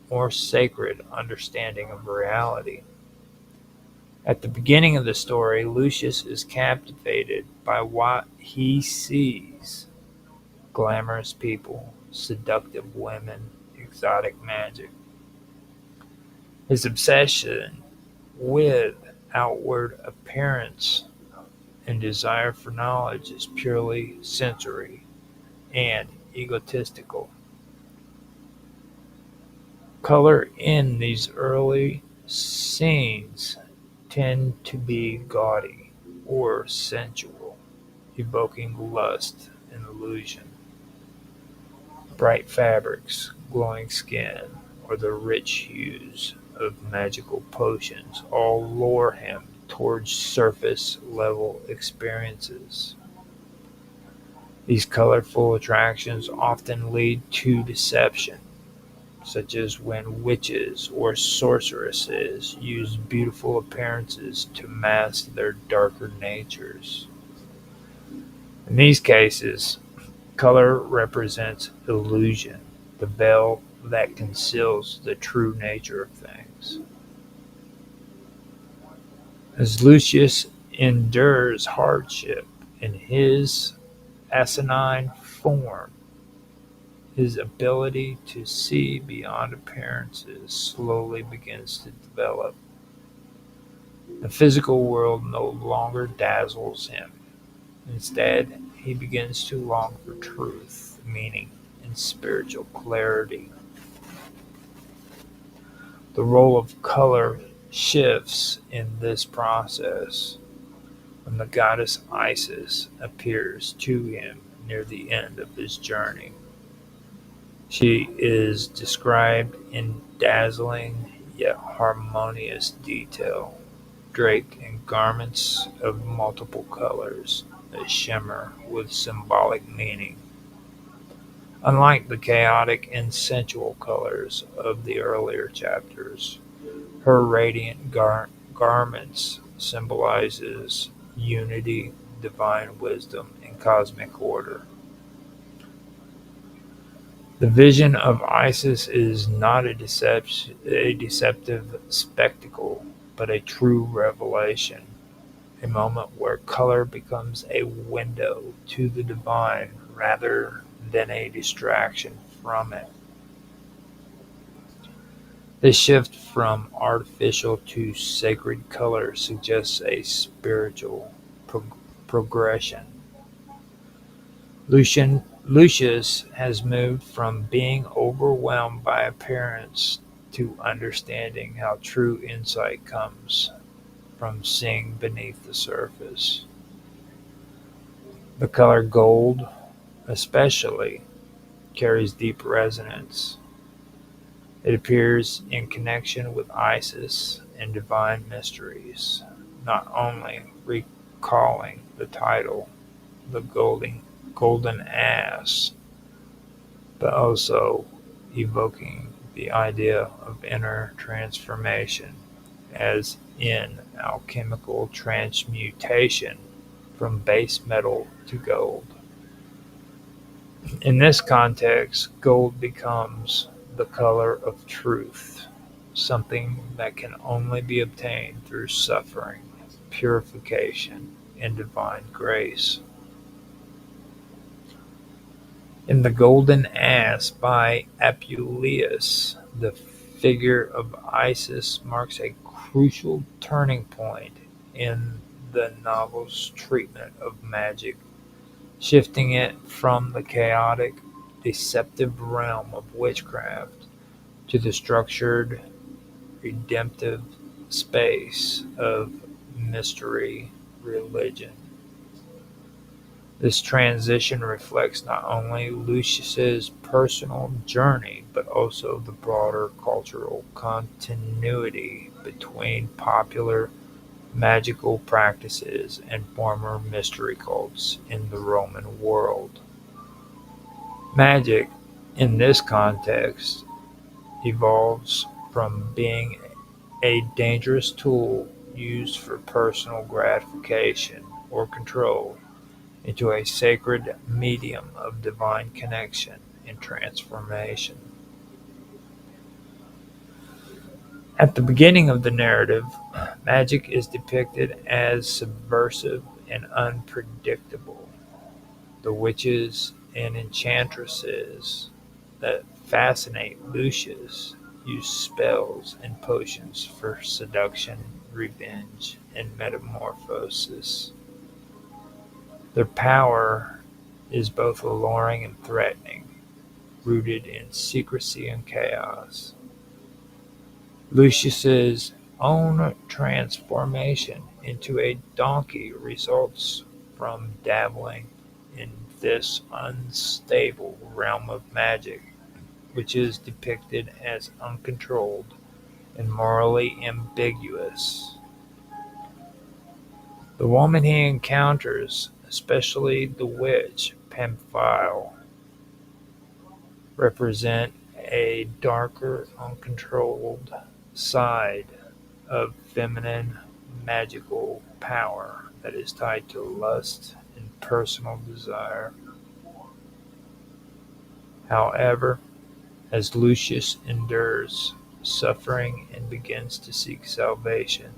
more sacred understanding of reality. At the beginning of the story, Lucius is captivated by what he sees: glamorous people, seductive women, exotic magic. His obsession with outward appearance and desire for knowledge is purely sensory and egotistical. Color in these early scenes tend to be gaudy or sensual, evoking lust and illusion. Bright fabrics, glowing skin, or the rich hues of magical potions all lure him towards surface level experiences. These colorful attractions often lead to deception, such as when witches or sorceresses use beautiful appearances to mask their darker natures. In these cases, color represents illusion, the veil that conceals the true nature of things. As Lucius endures hardship in his asinine form, his ability to see beyond appearances slowly begins to develop. The physical world no longer dazzles him. Instead, he begins to long for truth, meaning, and spiritual clarity. The role of color shifts in this process when the goddess Isis appears to him near the end of his journey. She is described in dazzling yet harmonious detail, draped in garments of multiple colors that shimmer with symbolic meaning. Unlike the chaotic and sensual colors of the earlier chapters, Her radiant garments symbolizes unity, divine wisdom, and cosmic order. The vision of Isis is not a deceptive spectacle, but a true revelation, a moment where color becomes a window to the divine rather than a distraction from it. This shift from artificial to sacred color suggests a spiritual progression. Lucius has moved from being overwhelmed by appearance to understanding how true insight comes from seeing beneath the surface. The color gold, especially, carries deep resonance. It appears in connection with Isis and divine mysteries, not only recalling the title, the golden ass, but also evoking the idea of inner transformation, as in alchemical transmutation from base metal to gold. In this context, gold becomes the color of truth, something that can only be obtained through suffering, purification, and divine grace. In "The Golden Ass" by Apuleius, the figure of Isis marks a crucial turning point in the novel's treatment of magic, shifting it from the chaotic, deceptive realm of witchcraft to the structured, redemptive space of mystery religion. This transition reflects not only Lucius's personal journey, but also the broader cultural continuity between popular magical practices and former mystery cults in the Roman world. Magic, in this context, evolves from being a dangerous tool used for personal gratification or control into a sacred medium of divine connection and transformation. At the beginning of the narrative, magic is depicted as subversive and unpredictable. The witches and enchantresses that fascinate Lucius use spells and potions for seduction, revenge, and metamorphosis. Their power is both alluring and threatening, rooted in secrecy and chaos. Lucius's own transformation into a donkey results from dabbling in this unstable realm of magic, which is depicted as uncontrolled and morally ambiguous. The woman he encounters, especially the witch Pamphile, represent a darker, uncontrolled side of feminine magical power that is tied to lust and personal desire. However, as Lucius endures suffering and begins to seek salvation,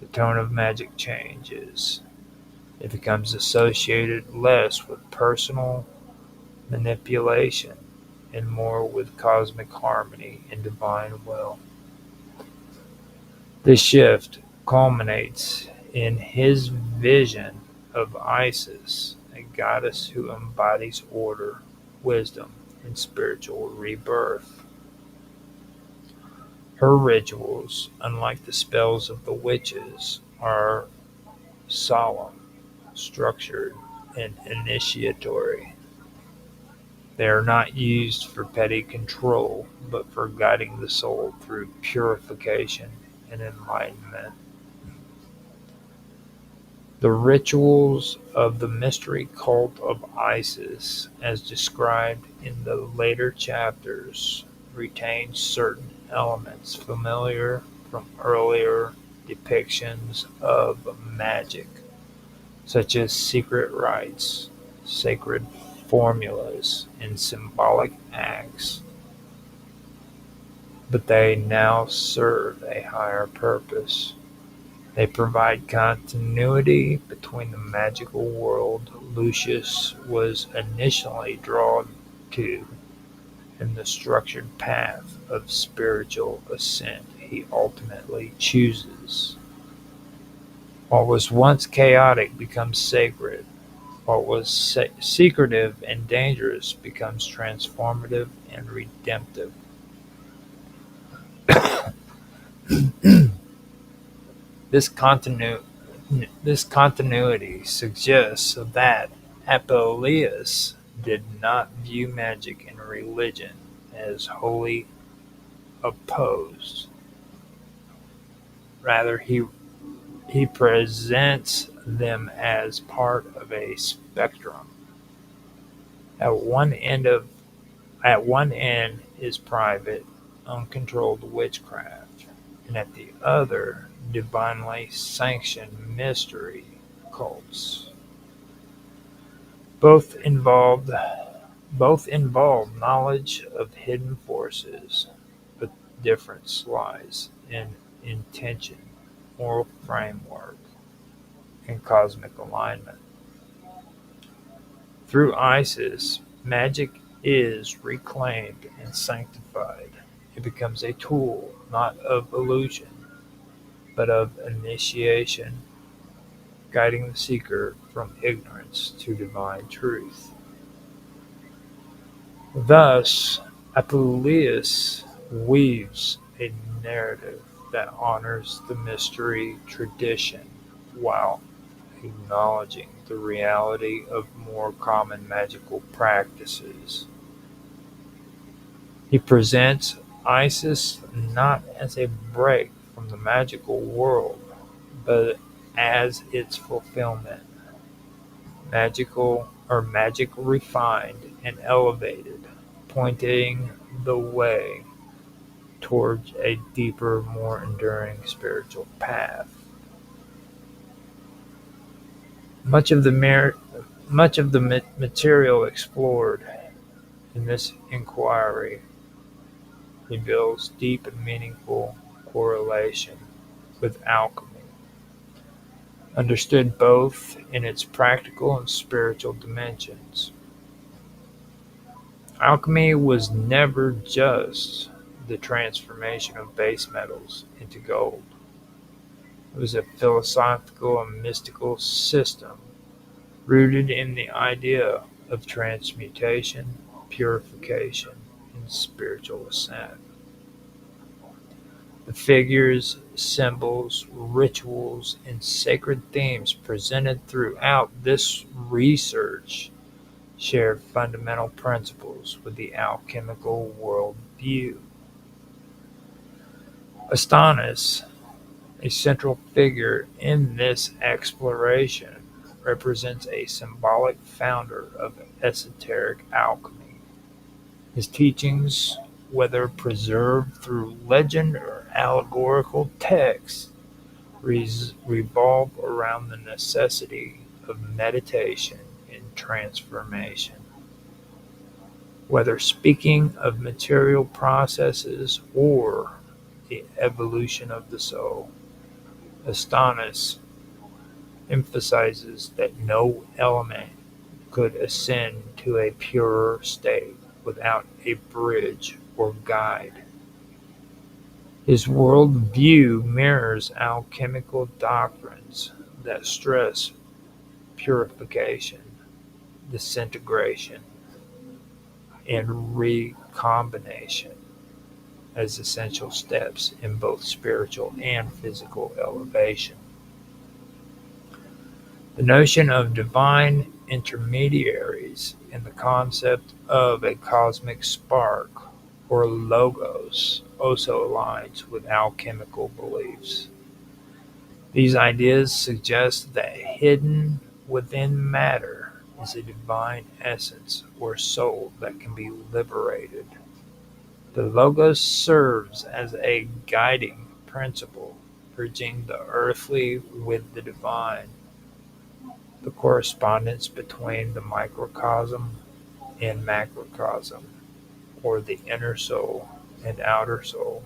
the tone of magic changes. It becomes associated less with personal manipulation and more with cosmic harmony and divine will. This shift culminates in his vision of Isis, a goddess who embodies order, wisdom, and spiritual rebirth. Her rituals, unlike the spells of the witches, are solemn, structured, and initiatory. They are not used for petty control, but for guiding the soul through purification and enlightenment. The rituals of the mystery cult of Isis, as described in the later chapters, retain certain elements familiar from earlier depictions of magic, such as secret rites, sacred formulas, and symbolic acts, but they now serve a higher purpose. They provide continuity between the magical world Lucius was initially drawn to and the structured path of spiritual ascent he ultimately chooses. What was once chaotic becomes sacred. What was secretive and dangerous becomes transformative and redemptive. This continu- this continuity suggests that Apuleius did not view magic and religion as wholly opposed. Rather, he presents them as part of a spectrum. At one end of at one end is private, uncontrolled witchcraft, and at the other, divinely sanctioned mystery cults. Both involved both involve knowledge of hidden forces, but the difference lies in intention, moral framework, and cosmic alignment. Through Isis, magic is reclaimed and sanctified. It becomes a tool not of illusion, but of initiation, guiding the seeker from ignorance to divine truth. Thus, Apuleius weaves a narrative that honors the mystery tradition while acknowledging the reality of more common magical practices. He presents Isis not as a break from the magical world, but as its fulfillment, magic refined and elevated, pointing the way towards a deeper, more enduring spiritual path. Much of the material explored in this inquiry reveals deep and meaningful correlation with alchemy, understood both in its practical and spiritual dimensions. Alchemy was never just the transformation of base metals into gold. It was a philosophical and mystical system rooted in the idea of transmutation, purification, and spiritual ascent. The figures, symbols, rituals, and sacred themes presented throughout this research share fundamental principles with the alchemical worldview. Astonis, a central figure in this exploration, represents a symbolic founder of esoteric alchemy. His teachings, whether preserved through legend or allegorical texts, revolve around the necessity of meditation and transformation. Whether speaking of material processes or the evolution of the soul, Astonis emphasizes that no element could ascend to a purer state without a bridge or guide. His worldview mirrors alchemical doctrines that stress purification, disintegration, and recombination as essential steps in both spiritual and physical elevation. The notion of divine intermediaries and the concept of a cosmic spark or logos also aligns with alchemical beliefs. These ideas suggest that hidden within matter is a divine essence or soul that can be liberated. The Logos serves as a guiding principle, bridging the earthly with the divine, the correspondence between the microcosm and macrocosm, or the inner soul and outer soul,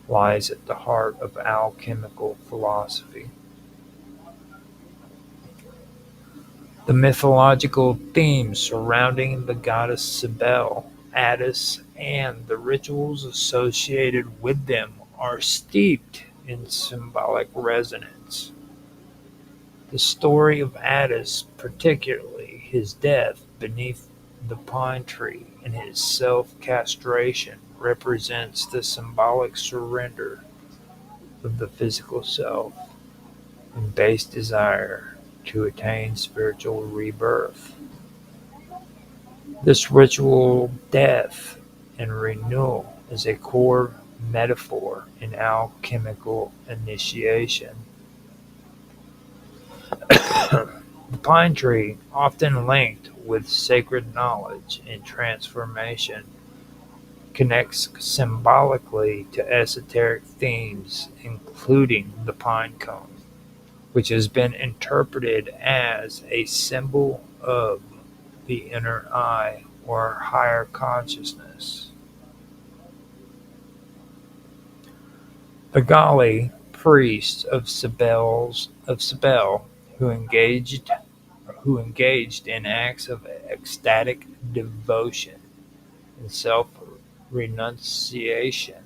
lies at the heart of alchemical philosophy. The mythological themes surrounding the goddess Cybele, Attis, and the rituals associated with them are steeped in symbolic resonance. The story of Attis, particularly his death beneath the pine tree and his self-castration, represents the symbolic surrender of the physical self and base desire to attain spiritual rebirth. This ritual death and renewal is a core metaphor in alchemical initiation. The pine tree, often linked with sacred knowledge and transformation, connects symbolically to esoteric themes, including the pine cone, which has been interpreted as a symbol of the inner eye or higher consciousness. The Gali, priests of Cybele, who engaged who engaged in acts of ecstatic devotion and self-renunciation,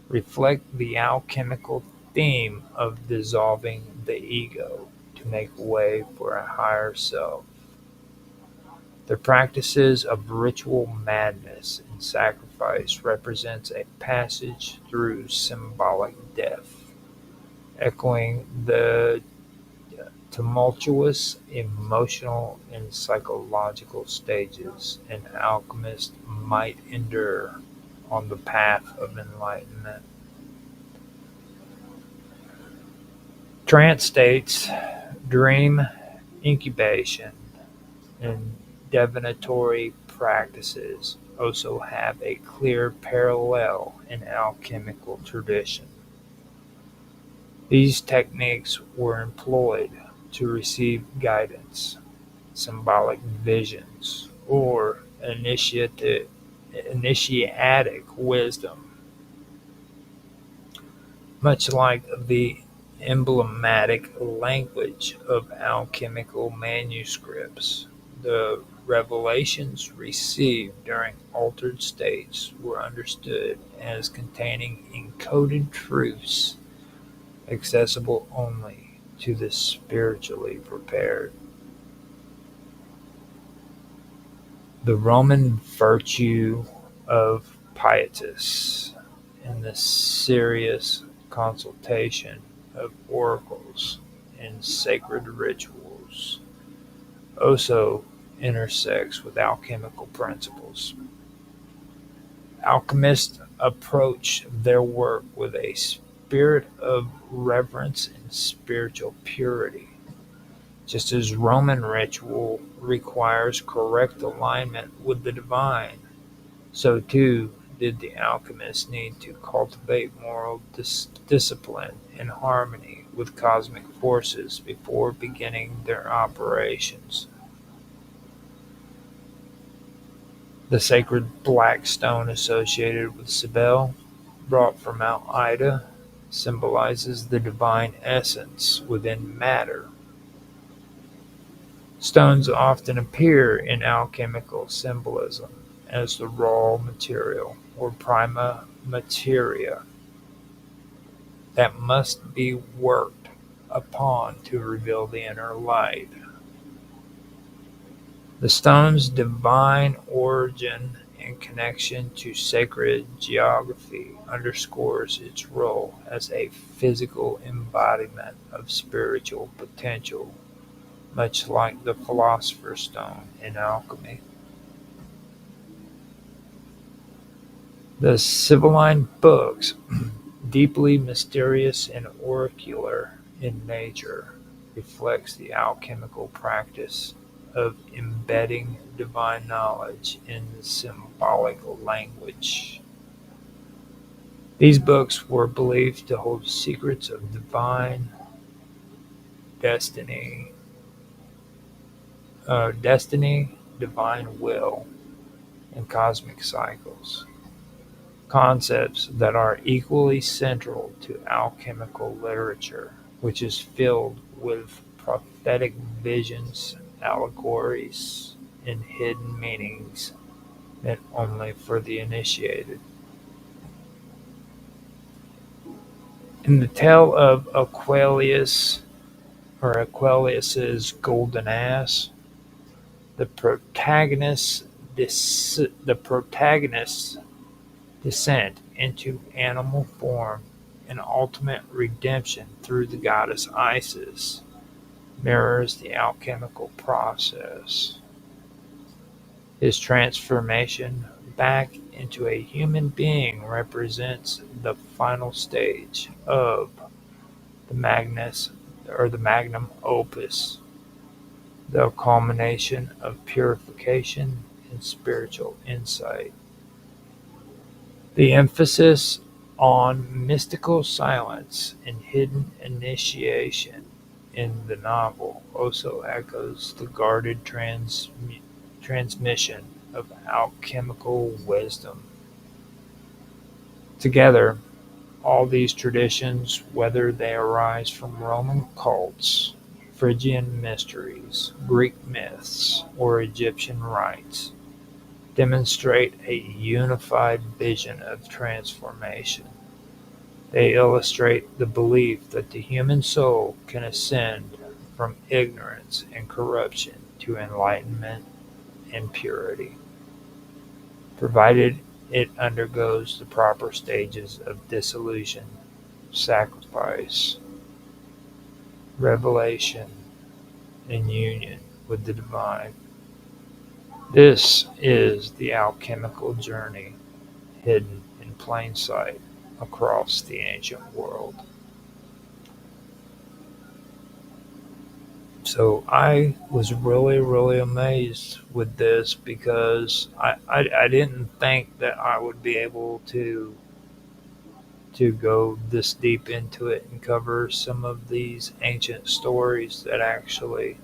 reflect the alchemical theme of dissolving the ego to make way for a higher self. The practices of ritual madness and sacrifice represents a passage through symbolic death, echoing the tumultuous emotional and psychological stages an alchemist might endure on the path of enlightenment. Trance states, dream incubation, and divinatory practices also have a clear parallel in alchemical tradition. These techniques were employed to receive guidance, symbolic visions, or initiatic wisdom, much like the emblematic language of alchemical manuscripts. The revelations received during altered states were understood as containing encoded truths accessible only to the spiritually prepared. The Roman virtue of pietas and the serious consultation of oracles and sacred rituals also intersects with alchemical principles. Alchemists approach their work with a spirit of reverence and spiritual purity. Just as Roman ritual requires correct alignment with the divine, so too did the alchemists need to cultivate moral discipline and harmony with cosmic forces before beginning their operations. The sacred black stone associated with Cybele, brought from Mount Ida, symbolizes the divine essence within matter. Stones often appear in alchemical symbolism as the raw material or prima materia that must be worked upon to reveal the inner light. The stone's divine origin and connection to sacred geography underscores its role as a physical embodiment of spiritual potential, much like the Philosopher's Stone in alchemy. The Sibylline books, deeply mysterious and oracular in nature, reflects the alchemical practice of embedding divine knowledge in symbolic language. These books were believed to hold secrets of divine destiny, destiny, divine will, and cosmic cycles, concepts that are equally central to alchemical literature, which is filled with prophetic visions, allegories, and hidden meanings meant only for the initiated. In the tale of Aquilius's golden ass, the protagonist's descent into animal form and ultimate redemption through the goddess Isis mirrors the alchemical process. His transformation back into a human being represents the final stage of the the magnum opus, the culmination of purification and spiritual insight. The emphasis on mystical silence and hidden initiation in the novel also echoes the guarded transmission of alchemical wisdom. Together, all these traditions, whether they arise from Roman cults, Phrygian mysteries, Greek myths, or Egyptian rites, demonstrate a unified vision of transformation. They illustrate the belief that the human soul can ascend from ignorance and corruption to enlightenment and purity, provided it undergoes the proper stages of dissolution, sacrifice, revelation, and union with the divine. This is the alchemical journey hidden in plain sight across the ancient world. So I was really, really amazed with this because I didn't think that I would be able to go this deep into it and cover some of these ancient stories that actually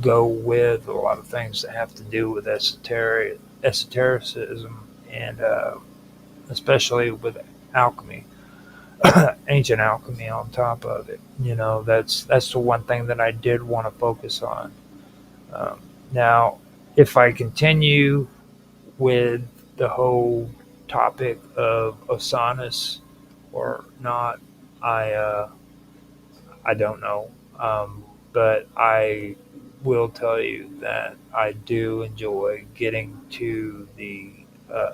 go with a lot of things that have to do with esotericism and especially with alchemy, ancient alchemy on top of it. That's the one thing that I did want to focus on. Um, Now, if I continue with the whole topic of Osanis or not, I uh, I don't know. But I will tell you that I do enjoy getting to the uh,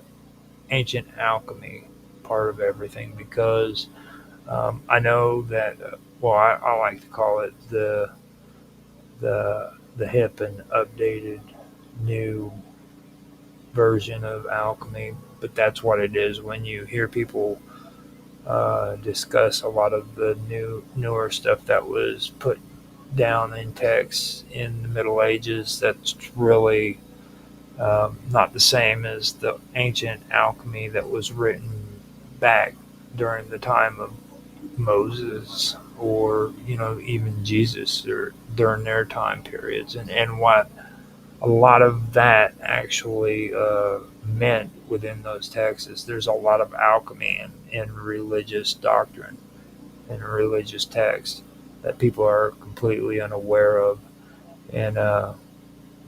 ancient alchemy part of everything because I know that, well, I like to call it the hip and updated new version of alchemy, but that's what it is when you hear people discuss a lot of the newer stuff that was put down in text in the Middle Ages. That's really not the same as the ancient alchemy that was written back during the time of Moses or even Jesus or during their time periods and what a lot of that actually meant within those texts is there's a lot of alchemy in religious doctrine and religious text that people are completely unaware of, and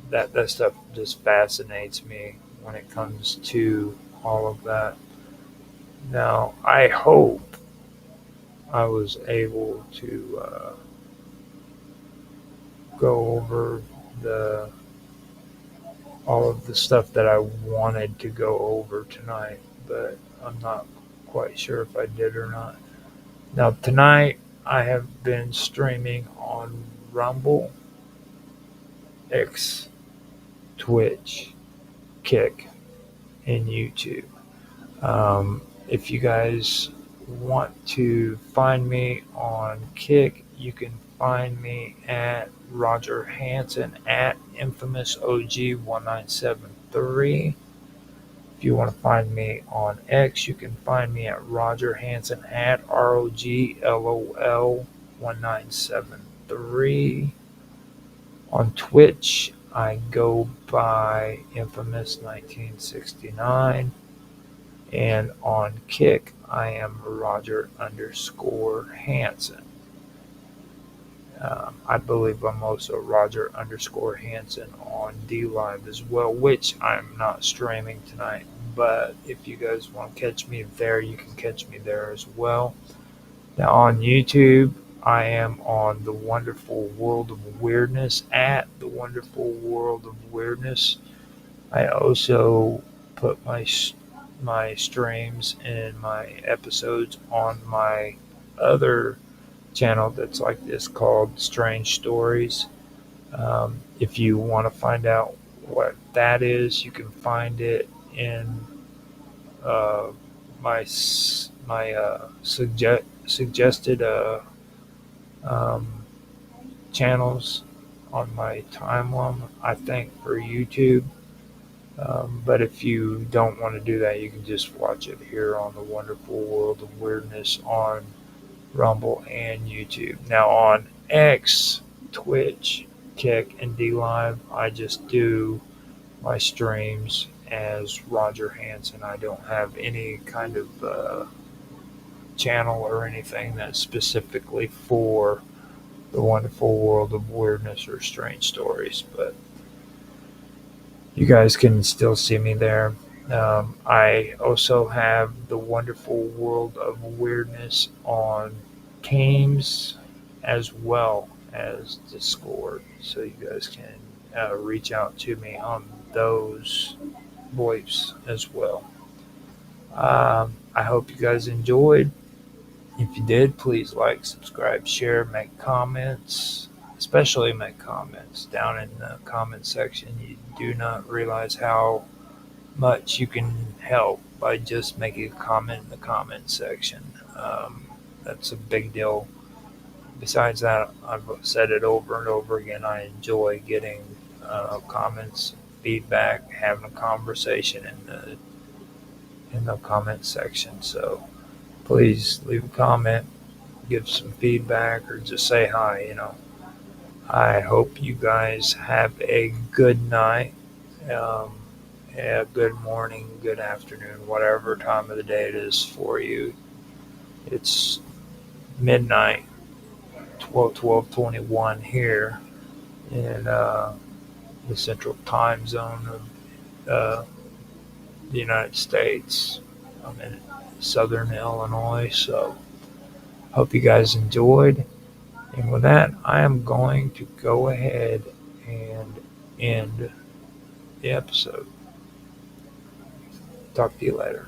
that stuff just fascinates me when it comes to all of that. Now, I hope I was able to go over the all of the stuff that I wanted to go over tonight, but I'm not quite sure if I did or not. Now, tonight I have been streaming on Rumble, X, Twitch, Kick, and YouTube. If you guys want to find me on Kick, you can find me at Roger Hansen at Infamous OG 1973. If you want to find me on X, you can find me at Roger Hansen at ROGLOL 1973. On Twitch, I go by Infamous 1969. And on Kick, I am Roger underscore Hansen. I believe I'm also Roger underscore Hansen on D Live as well, which I'm not streaming tonight. But if you guys want to catch me there, you can catch me there as well. Now on YouTube, I am on The Wonderful World of Weirdness at The Wonderful World of Weirdness. I also put my streams and my episodes on my other channel that's like this called Strange Stories. If you want to find out what that is, you can find it in uh, my suggested um, channels on my timeline, I think, for YouTube. But if you don't want to do that, you can just watch it here on The Wonderful World of Weirdness on Rumble and YouTube. Now on X, Twitch, Kick, and D Live, I just do my streams as Roger Hansen. I don't have any kind of channel or anything that's specifically for The Wonderful World of Weirdness or Strange Stories, but you guys can still see me there. I also have The Wonderful World of Weirdness on Teams as well as Discord, so you guys can reach out to me on those VoIPs as well. I hope you guys enjoyed. If you did, please like, subscribe, share, make comments, especially make comments down in the comment section. You do not realize how much you can help by just making a comment in the comment section. That's a big deal. Besides that, I've said it over and over again. I enjoy getting comments, feedback, having a conversation in the comment section. So please leave a comment, give some feedback, or just say hi. I hope you guys have a good night, um, a good morning, good afternoon, whatever time of the day it is for you. It's midnight, 12:21 here in the central time zone of the United States. I'm in southern Illinois, so hope you guys enjoyed. And with that, I am going to go ahead and end the episode. Talk to you later.